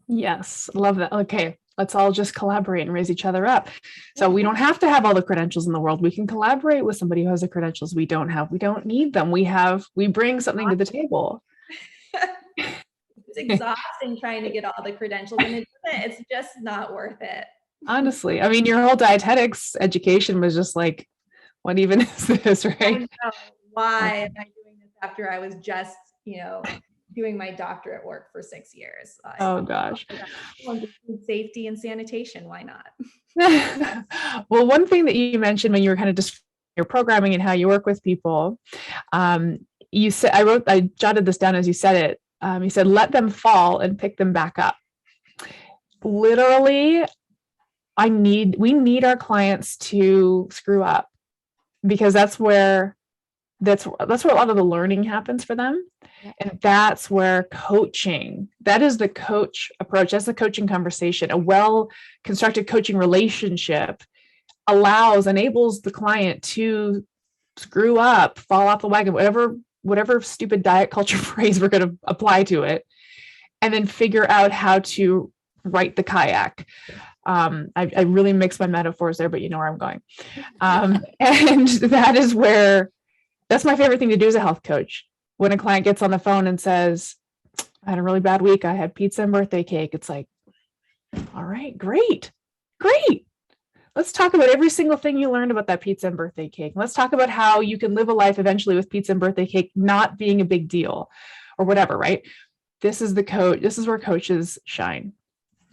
Yes, love that. Okay, let's all just collaborate and raise each other up. So we don't have to have all the credentials in the world. We can collaborate with somebody who has the credentials we don't have. We don't need them. We bring something to the table. It's exhausting trying to get all the credentials, and it's just not worth it. Honestly, I mean, your whole dietetics education was just like, what even is this, right? I know. Why am I doing this after I was just, doing my doctorate work for 6 years? Oh gosh. Food safety and sanitation. Why not? Well, one thing that you mentioned when you were kind of just your programming and how you work with people, you said, I jotted this down as you said it. You said, let them fall and pick them back up. Literally, we need our clients to screw up, because that's where a lot of the learning happens for them. And that's where coaching, that is the coach approach. That's the coaching conversation. A well-constructed coaching relationship enables the client to screw up, fall off the wagon, whatever stupid diet culture phrase we're going to apply to it, and then figure out how to right the kayak. I really mix my metaphors there, but you know where I'm going. And that's my favorite thing to do as a health coach. When a client gets on the phone and says, I had a really bad week, I had pizza and birthday cake. It's like, all right, great. Let's talk about every single thing you learned about that pizza and birthday cake. Let's talk about how you can live a life eventually with pizza and birthday cake not being a big deal or whatever, right? This is where coaches shine.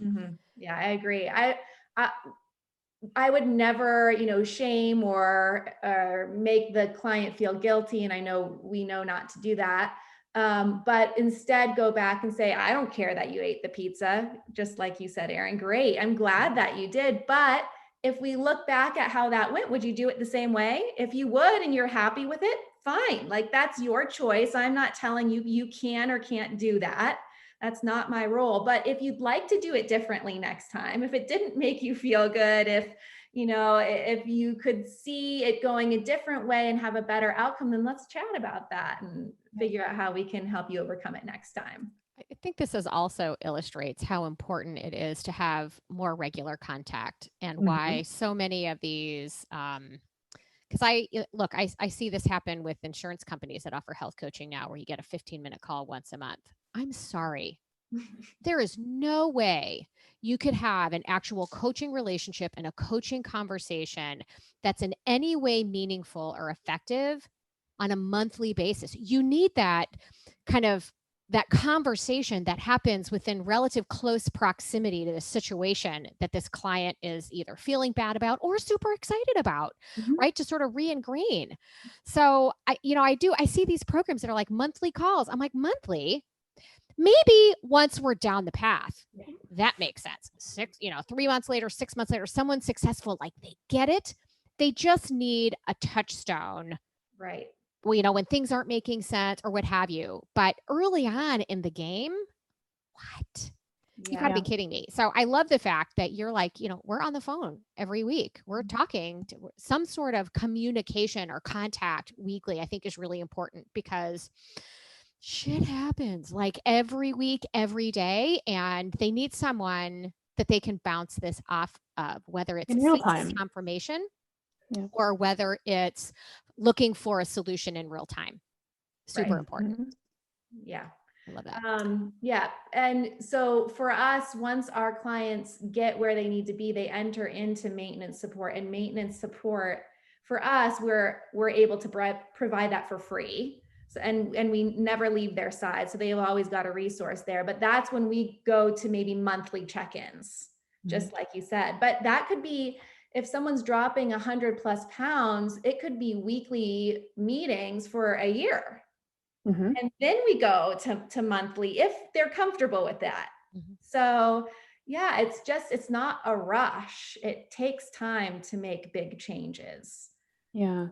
Mm-hmm. Yeah, I agree. I would never, shame or make the client feel guilty. And I know we know not to do that. But instead go back and say, I don't care that you ate the pizza. Just like you said, Erin, great. I'm glad that you did. But if we look back at how that went, would you do it the same way? If you would, and you're happy with it, fine. Like, that's your choice. I'm not telling you you can or can't do that. That's not my role. But if you'd like to do it differently next time, if it didn't make you feel good, if you could see it going a different way and have a better outcome, then let's chat about that and figure out how we can help you overcome it next time. I think this also illustrates how important it is to have more regular contact, and why so many of these, because I see this happen with insurance companies that offer health coaching now, where you get a 15-minute call once a month. I'm sorry. There is no way you could have an actual coaching relationship and a coaching conversation that's in any way meaningful or effective on a monthly basis. You need that conversation that happens within relative close proximity to the situation that this client is either feeling bad about or super excited about, right? To sort of re-ingrain. So I see these programs that are like monthly calls. I'm like, monthly? Maybe once we're down the path, that makes sense. 3 months later, 6 months later, someone's successful, like they get it. They just need a touchstone. Right. Well, when things aren't making sense or what have you. But early on in the game, what? You gotta be kidding me. So I love the fact that you're like, we're on the phone every week. We're talking to some sort of communication or contact weekly, I think is really important, because shit happens like every week, every day, and they need someone that they can bounce this off of, whether it's in real time confirmation or whether it's looking for a solution in real time. Super important. Yeah. I love that. Yeah. And so for us, once our clients get where they need to be, they enter into maintenance support, and maintenance support for us, we're able to provide that for free. So, and we never leave their side. So they've always got a resource there, but that's when we go to maybe monthly check-ins, just like you said. But that could be, if someone's dropping 100+ pounds, it could be weekly meetings for a year. And then we go to monthly if they're comfortable with that. So yeah, it's not a rush. It takes time to make big changes. Yeah.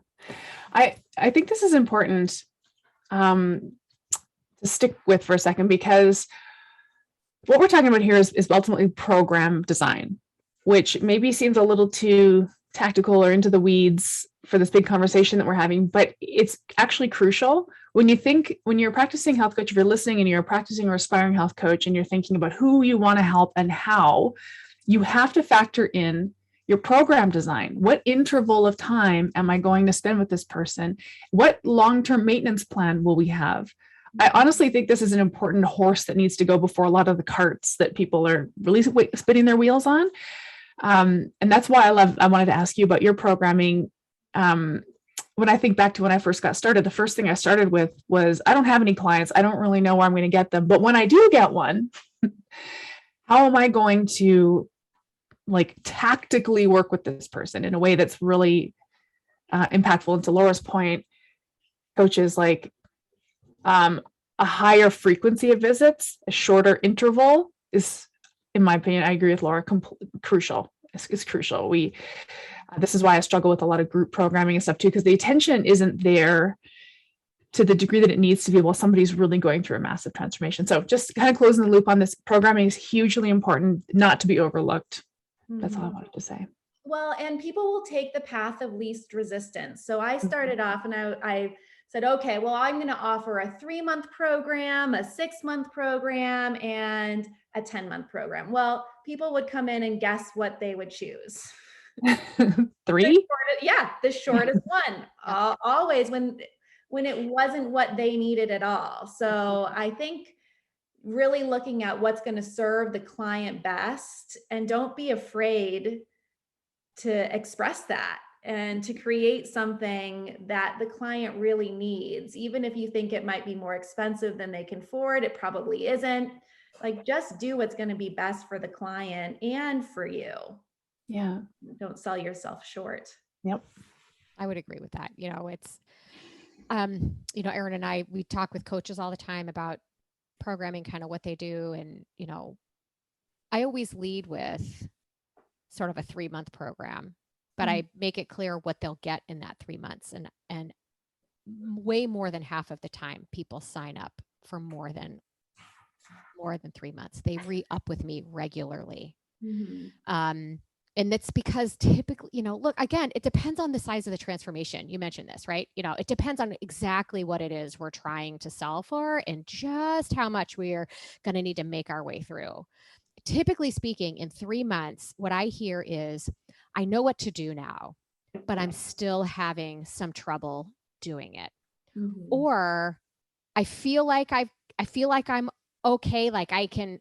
I think this is important to stick with for a second, because what we're talking about here is ultimately program design, which maybe seems a little too tactical or into the weeds for this big conversation that we're having, but it's actually crucial. When you're practicing health coach, if you're listening and you're practicing or aspiring health coach, and you're thinking about who you want to help and how, you have to factor in your program design. What interval of time am I going to spend with this person? What long-term maintenance plan will we have? I honestly think this is an important horse that needs to go before a lot of the carts that people are really spinning their wheels on. And that's why I wanted to ask you about your programming. When I think back to when I first got started, the first thing I started with was, I don't have any clients. I don't really know where I'm going to get them. But when I do get one, how am I going to like tactically work with this person in a way that's really impactful? And to Laura's point, coaches like a higher frequency of visits, a shorter interval is, in my opinion, I agree with Laura, crucial. It's crucial. This is why I struggle with a lot of group programming and stuff too, because the attention isn't there to the degree that it needs to be while somebody's really going through a massive transformation. So just kind of closing the loop on this, programming is hugely important, not to be overlooked. That's all I wanted to say. Well, and people will take the path of least resistance. So I started off and I said, okay, well, I'm going to offer a 3-month program, a 6-month program, and a 10-month program. Well, people would come in and guess what they would choose. 3? The shortest one. Always when it wasn't what they needed at all. So I think really looking at what's going to serve the client best, and don't be afraid to express that and to create something that the client really needs. Even if you think it might be more expensive than they can afford, it probably isn't. Like, just do what's going to be best for the client and for you. Yeah. Don't sell yourself short. Yep. I would agree with that. It's, Erin and I, we talk with coaches all the time about programming, kind of what they do. And, I always lead with sort of a 3-month program, but I make it clear what they'll get in that 3 months. And way more than half of the time people sign up for more than 3 months. They re-up with me regularly. And that's because typically, look, again, it depends on the size of the transformation. You mentioned this, right? It depends on exactly what it is we're trying to solve for and just how much we're going to need to make our way through. Typically speaking, in 3 months, what I hear is, I know what to do now, but I'm still having some trouble doing it. Or I feel like I'm okay. Like I can,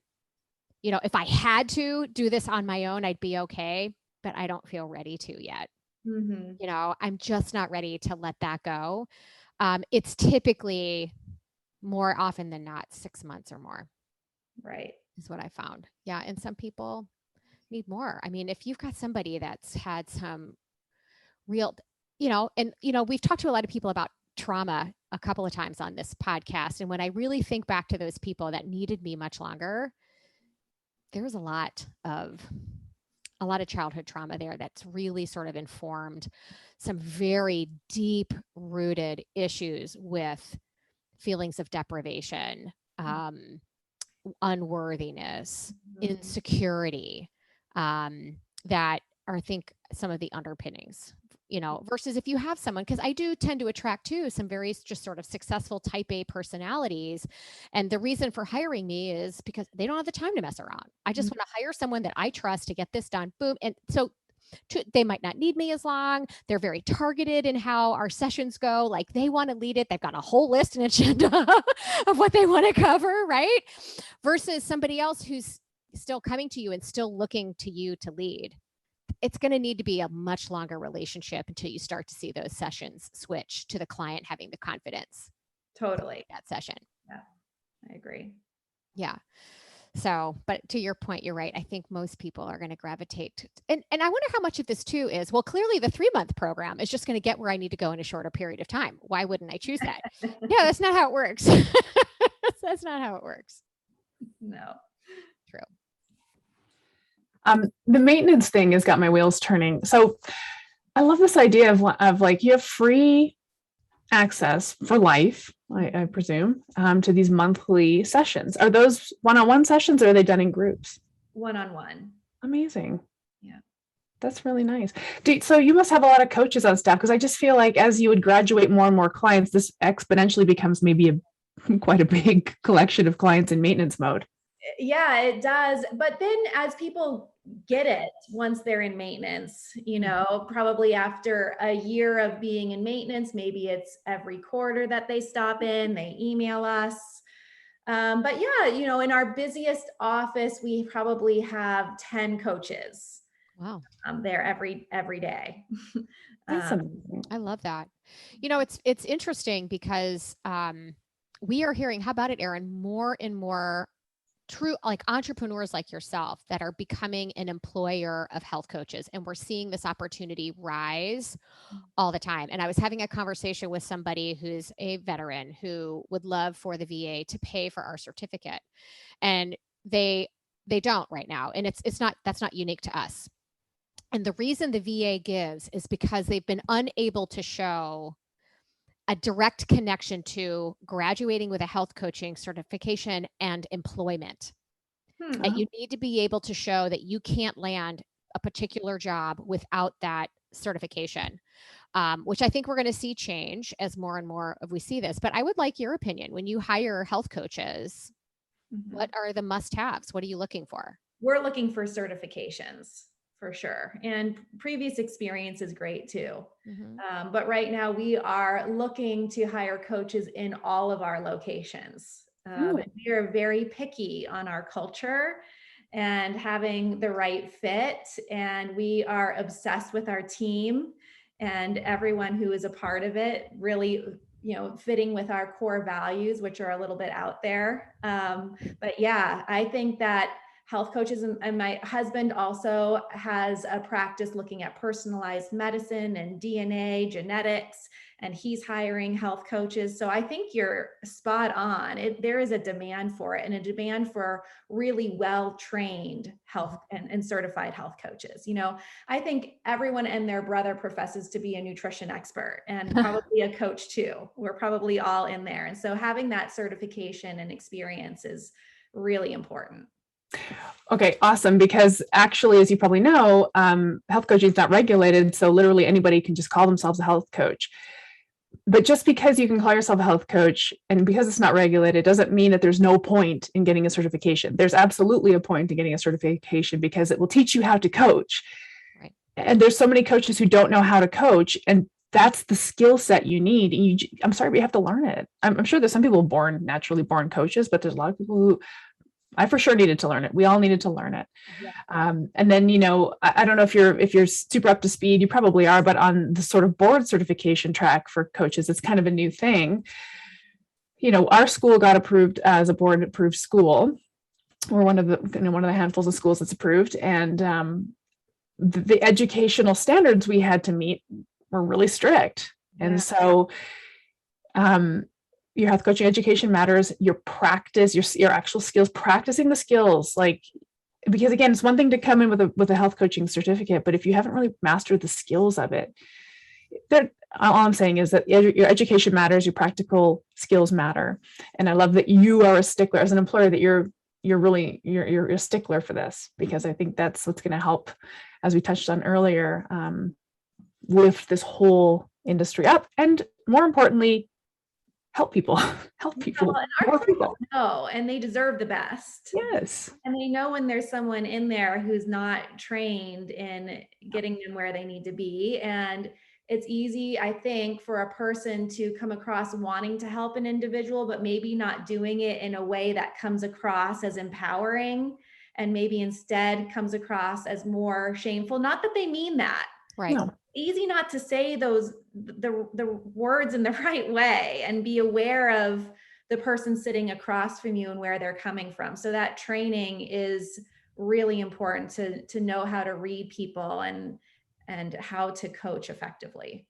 if I had to do this on my own, I'd be okay, but I don't feel ready to yet. I'm just not ready to let that go. It's typically more often than not 6 months or more. Right. Is what I found. Yeah. And some people need more. I mean, if you've got somebody that's had some real, we've talked to a lot of people about trauma a couple of times on this podcast. And when I really think back to those people that needed me much longer, there's a lot of childhood trauma there that's really sort of informed some very deep rooted issues with feelings of deprivation, unworthiness, insecurity, that are, I think, some of the underpinnings, versus if you have someone, because I do tend to attract too some very just sort of successful type A personalities. And the reason for hiring me is because they don't have the time to mess around. I just want to hire someone that I trust to get this done. Boom. And so they might not need me as long. They're very targeted in how our sessions go. Like, they want to lead it. They've got a whole list and agenda of what they want to cover, right? Versus somebody else who's still coming to you and still looking to you to lead. It's going to need to be a much longer relationship until you start to see those sessions switch to the client having the confidence. Totally. That session. Yeah, I agree. Yeah. So, but to your point, you're right. I think most people are going to gravitate and I wonder how much of this too is, well, clearly the 3-month program is just going to get where I need to go in a shorter period of time. Why wouldn't I choose that? No, that's not how it works. That's not how it works. No. True. The maintenance thing has got my wheels turning. So I love this idea of like, you have free access for life, I presume, to these monthly sessions. Are those one-on-one sessions, or are they done in groups? One-on-one. Amazing. Yeah. That's really nice. So you must have a lot of coaches on staff, because I just feel like as you would graduate more and more clients, this exponentially becomes maybe quite a big collection of clients in maintenance mode. Yeah, it does. But then as people get it once they're in maintenance, probably after a year of being in maintenance. Maybe it's every quarter that they stop in, they email us. But yeah, in our busiest office, we probably have 10 coaches. Wow. There every day. That's amazing. I love that. It's interesting because we are hearing, how about it, Erin, more and more true like entrepreneurs like yourself that are becoming an employer of health coaches. And we're seeing this opportunity rise all the time. And I was having a conversation with somebody who's a veteran who would love for the VA to pay for our certificate. And they don't right now. And that's not unique to us. And the reason the VA gives is because they've been unable to show a direct connection to graduating with a health coaching certification and employment. That you need to be able to show that you can't land a particular job without that certification, which I think we're going to see change as more and more of we see this. But I would like your opinion. When you hire health coaches, what are the must-haves? What are you looking for? We're looking for certifications. For sure. And previous experience is great too. But right now we are looking to hire coaches in all of our locations. We are very picky on our culture and having the right fit. And we are obsessed with our team and everyone who is a part of it, really, fitting with our core values, which are a little bit out there. But yeah, I think that health coaches, and my husband also has a practice looking at personalized medicine and DNA genetics, and he's hiring health coaches. So I think you're spot on. There is a demand for it, and a demand for really well-trained health and certified health coaches. I think everyone and their brother professes to be a nutrition expert and probably a coach too. We're probably all in there. And so having that certification and experience is really important. Okay, awesome. Because actually, as you probably know, health coaching is not regulated. So literally anybody can just call themselves a health coach. But just because you can call yourself a health coach and because it's not regulated doesn't mean that there's no point in getting a certification. There's absolutely a point in getting a certification because it will teach you how to coach. Right. And there's so many coaches who don't know how to coach, and that's the skill set you need. I'm sorry, but you have to learn it. I'm sure there's some people naturally born coaches, but there's a lot of people who I for sure needed to learn it. We all needed to learn it. Yeah. And then, I don't know if you're super up to speed, you probably are, but on the sort of board certification track for coaches, it's kind of a new thing. Our school got approved as a board approved school. We're one of the handfuls of schools that's approved. And the educational standards we had to meet were really strict. Yeah. And so, your health coaching education matters, your practice, your actual skills, practicing the skills, because again, it's one thing to come in with a health coaching certificate, but if you haven't really mastered the skills of it, all I'm saying is that your education matters, your practical skills matter. And I love that you are a stickler as an employer, that you're a stickler for this, because I think that's what's going to help, as we touched on earlier, lift this whole industry up. And more importantly, help people. And our people know, and they deserve the best. Yes. And they know when there's someone in there who's not trained in getting them where they need to be. And it's easy, I think, for a person to come across wanting to help an individual, but maybe not doing it in a way that comes across as empowering, and maybe instead comes across as more shameful. Not that they mean that. Right. No. Easy not to say the words in the right way, and be aware of the person sitting across from you and where they're coming from. So that training is really important to know how to read people and how to coach effectively.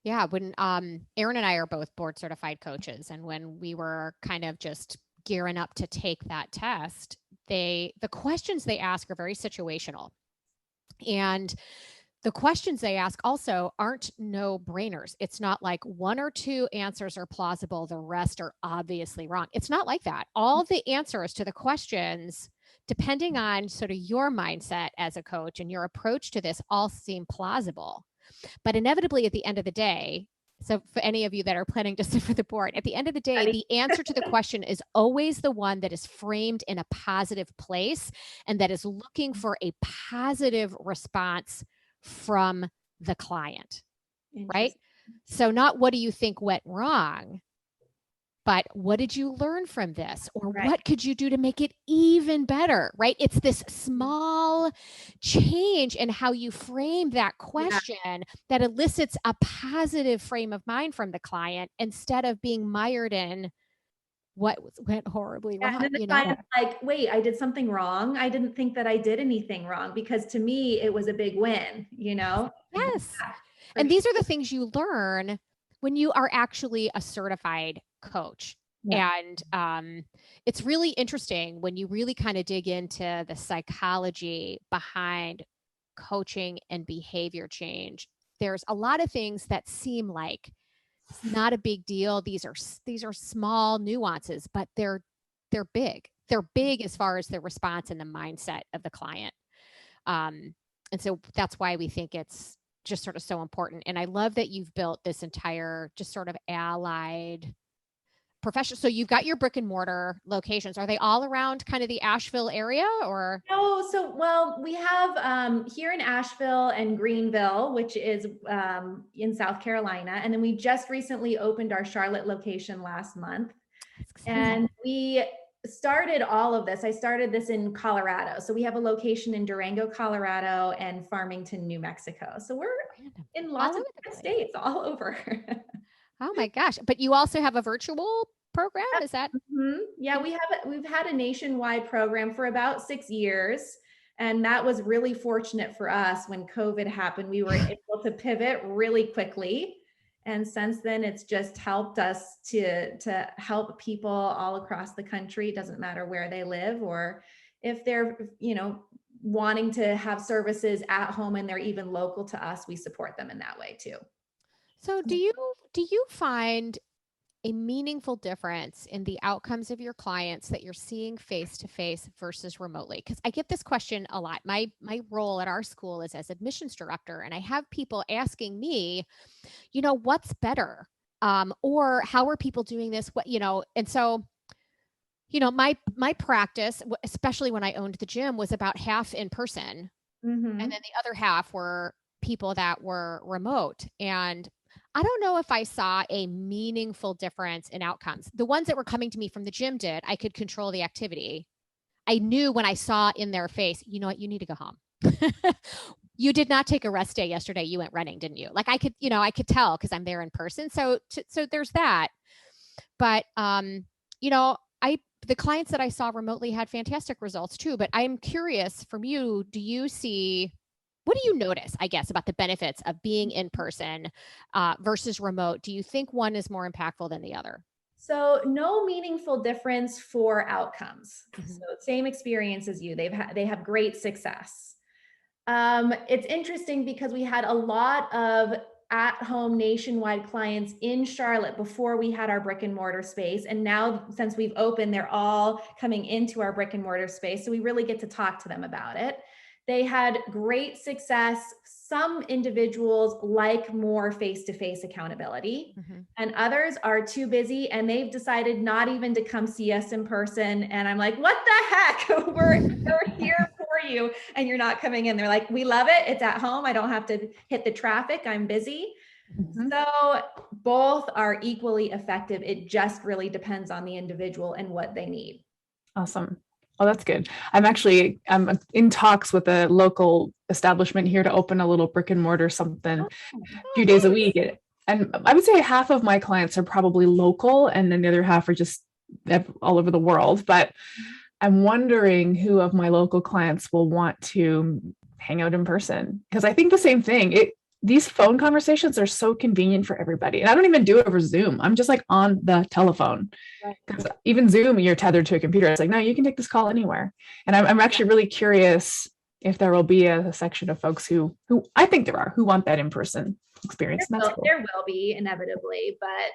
Yeah, when Erin and I are both board certified coaches, and when we were kind of just gearing up to take that test, the questions they ask are very situational. And the questions they ask also aren't no-brainers. It's not like one or two answers are plausible, the rest are obviously wrong. It's not like that. All the answers to the questions, depending on sort of your mindset as a coach and your approach to this, all seem plausible. But inevitably, at the end of the day, So for any of you that are planning to sit for the board, at the end of the day, the answer to the question is always the one that is framed in a positive place and that is looking for a positive response from the client, right? So not what do you think went wrong, but what did you learn from this? Or what could you do to make it even better, right? It's this small change in how you frame that question that elicits a positive frame of mind from the client instead of being mired in what went horribly wrong. And then I'm like, wait, I did something wrong. I didn't think that I did anything wrong, because to me, it was a big win, Yes. Yeah, and these are the things you learn when you are actually a certified coach. Yeah. And it's really interesting when you really kind of dig into the psychology behind coaching and behavior change. There's a lot of things that seem like not a big deal. These are small nuances, but they're big. They're big as far as the response and the mindset of the client. And so that's why we think it's just sort of so important. And I love that you've built this entire just sort of allied profession. So you've got your brick and mortar locations. Are they all around kind of the Asheville area, or? No, well, we have here in Asheville and Greenville, which is in South Carolina. And then we just recently opened our Charlotte location last month. And we started all of this. I started this in Colorado. So we have a location in Durango, Colorado, and Farmington, New Mexico. So we're in lots of states all over. Oh my gosh. But you also have a virtual program, is that? Mm-hmm. Yeah, we've had a nationwide program for about 6 years. And that was really fortunate for us. When COVID happened, we were able to pivot really quickly. And since then, it's just helped us to help people all across the country. It doesn't matter where they live, or if they're, wanting to have services at home and they're even local to us, we support them in that way too. So do you find a meaningful difference in the outcomes of your clients that you're seeing face-to-face versus remotely? Because I get this question a lot. My role at our school is as admissions director, and I have people asking me, what's better? Or how are people doing this? And so, my practice, especially when I owned the gym, was about half in person. Mm-hmm. And then the other half were people that were remote. And I don't know if I saw a meaningful difference in outcomes. The ones that were coming to me from the gym did. I could control the activity. I knew when I saw in their face, you know what, you need to go home. You did not take a rest day yesterday. You went running, didn't you? Like I could tell because I'm there in person. So there's that. But, the clients that I saw remotely had fantastic results too. But I'm curious from you, what do you notice, I guess, about the benefits of being in person versus remote? Do you think one is more impactful than the other? So no meaningful difference for outcomes. Mm-hmm. So same experience as you. They have great success. It's interesting because we had a lot of at-home nationwide clients in Charlotte before we had our brick and mortar space. And now since we've opened, they're all coming into our brick and mortar space. So we really get to talk to them about it. They had great success. Some individuals like more face-to-face accountability, mm-hmm. and others are too busy and they've decided not even to come see us in person. And I'm like, what the heck? We're here for you and you're not coming in. They're like, we love it. It's at home. I don't have to hit the traffic. I'm busy. Mm-hmm. So both are equally effective. It just really depends on the individual and what they need. Awesome. Oh, that's good. I'm in talks with a local establishment here to open a little brick and mortar something a few days a week. And I would say half of my clients are probably local and then the other half are just all over the world. But I'm wondering who of my local clients will want to hang out in person, because I think the same thing. These phone conversations are so convenient for everybody. And I don't even do it over Zoom. I'm just like on the telephone. Because even Zoom, you're tethered to a computer. It's like, no, you can take this call anywhere. And I'm actually really curious if there will be a section of folks who I think there are, who want that in-person experience. There will be inevitably, but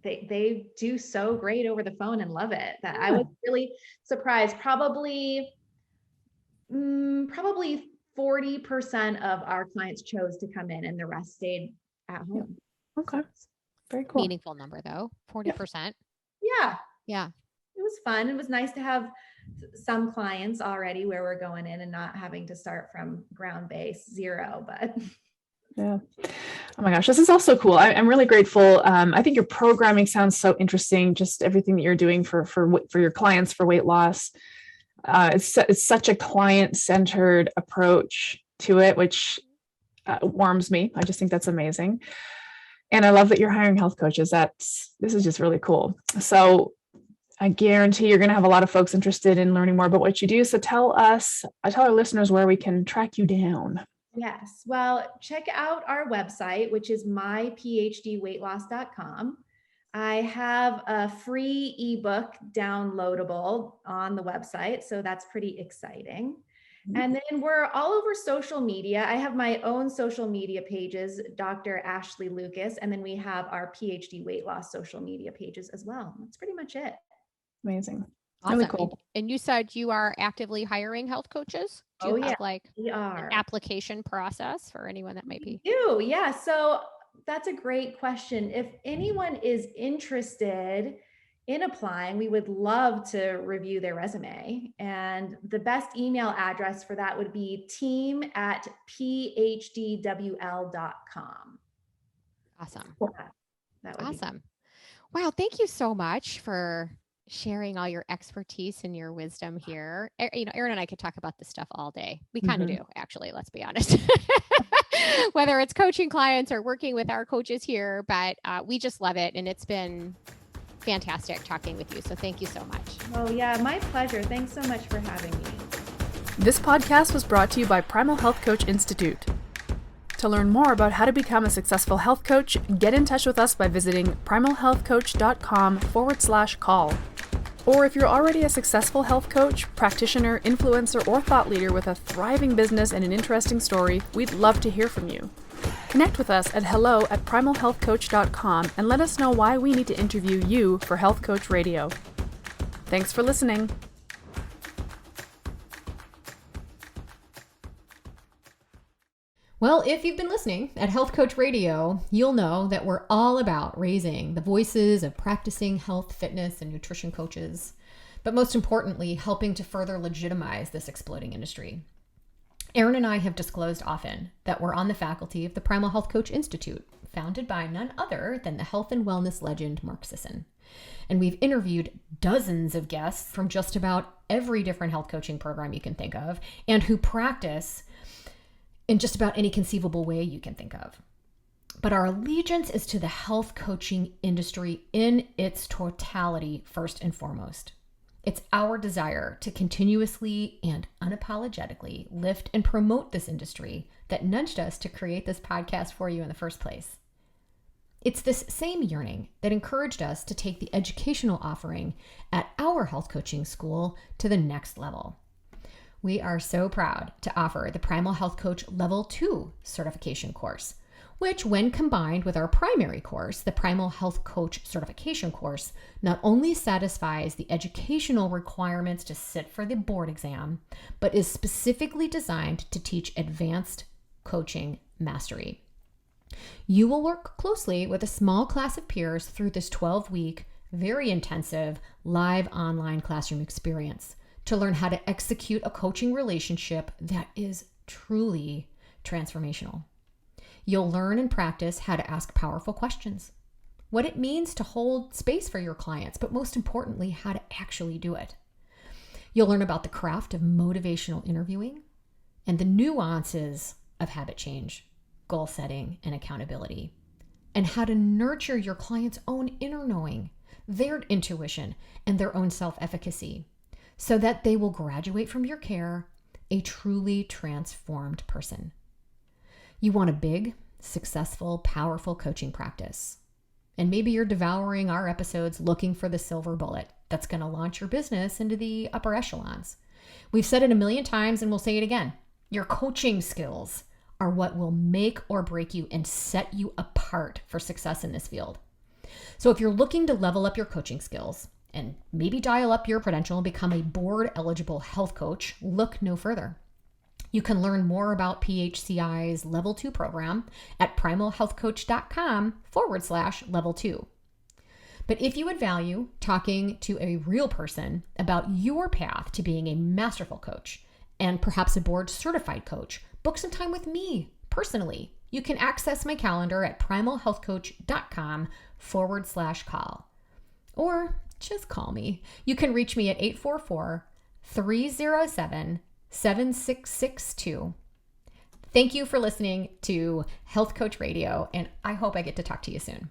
they do so great over the phone and love it that I was really surprised. Probably 40% of our clients chose to come in and the rest stayed at home. Okay. Very cool. Meaningful number though, 40%. Yeah. Yeah. It was fun. It was nice to have some clients already where we're going in and not having to start from ground base zero, but yeah. Oh my gosh, this is also cool. I'm really grateful. I think your programming sounds so interesting. Just everything that you're doing for your clients for weight loss. It's such a client-centered approach to it, which warms me. I just think that's amazing. And I love that you're hiring health coaches. This is just really cool. So I guarantee you're going to have a lot of folks interested in learning more about what you do. So tell our listeners where we can track you down. yes. Well, check out our website, which is myphdweightloss.com. I have a free ebook downloadable on the website, so that's pretty exciting. And then we're all over social media. I have my own social media pages, Dr. Ashely Lucas, and then we have our PhD weight loss social media pages as well. That's pretty much it. Amazing. Awesome. Really cool. And you said you are actively hiring health coaches? Do you have like we are. an application process for anyone that might be? We do. Yeah. So that's a great question. If anyone is interested in applying, we would love to review their resume. And the best email address for that would be team@phdwl.com. Awesome. That would awesome. Wow. Thank you so much for sharing all your expertise and your wisdom here. Erin and I could talk about this stuff all day. We kind of do, actually, let's be honest. Whether it's coaching clients or working with our coaches here, but we just love it. And it's been fantastic talking with you. So thank you so much. Oh yeah, my pleasure. Thanks so much for having me. This podcast was brought to you by Primal Health Coach Institute. To learn more about how to become a successful health coach, get in touch with us by visiting primalhealthcoach.com/call. Or if you're already a successful health coach, practitioner, influencer, or thought leader with a thriving business and an interesting story, we'd love to hear from you. Connect with us at hello@primalhealthcoach.com and let us know why we need to interview you for Health Coach Radio. Thanks for listening. Well, if you've been listening at Health Coach Radio, you'll know that we're all about raising the voices of practicing health, fitness, and nutrition coaches, but most importantly, helping to further legitimize this exploding industry. Erin and I have disclosed often that we're on the faculty of the Primal Health Coach Institute, founded by none other than the health and wellness legend, Mark Sisson. And we've interviewed dozens of guests from just about every different health coaching program you can think of, and who practice in just about any conceivable way you can think of. But our allegiance is to the health coaching industry in its totality, first and foremost. It's our desire to continuously and unapologetically lift and promote this industry that nudged us to create this podcast for you in the first place. It's this same yearning that encouraged us to take the educational offering at our health coaching school to the next level. We are so proud to offer the Primal Health Coach Level 2 certification course, which, when combined with our primary course, the Primal Health Coach certification course, not only satisfies the educational requirements to sit for the board exam, but is specifically designed to teach advanced coaching mastery. You will work closely with a small class of peers through this 12-week, very intensive, live online classroom experience to learn how to execute a coaching relationship that is truly transformational. You'll learn and practice how to ask powerful questions, what it means to hold space for your clients, but most importantly, how to actually do it. You'll learn about the craft of motivational interviewing and the nuances of habit change, goal setting, and accountability, and how to nurture your client's own inner knowing, their intuition, and their own self-efficacy, so that they will graduate from your care a truly transformed person. You want a big, successful, powerful coaching practice. And maybe you're devouring our episodes looking for the silver bullet that's going to launch your business into the upper echelons. We've said it a million times and we'll say it again. Your coaching skills are what will make or break you and set you apart for success in this field. So if you're looking to level up your coaching skills, and maybe dial up your credential and become a board-eligible health coach, look no further. You can learn more about PHCI's Level 2 program at primalhealthcoach.com/Level 2. But if you would value talking to a real person about your path to being a masterful coach and perhaps a board certified coach, book some time with me personally. You can access my calendar at primalhealthcoach.com/call. Or just call me. You can reach me at 844-307-7662. Thank you for listening to Health Coach Radio, and I hope I get to talk to you soon.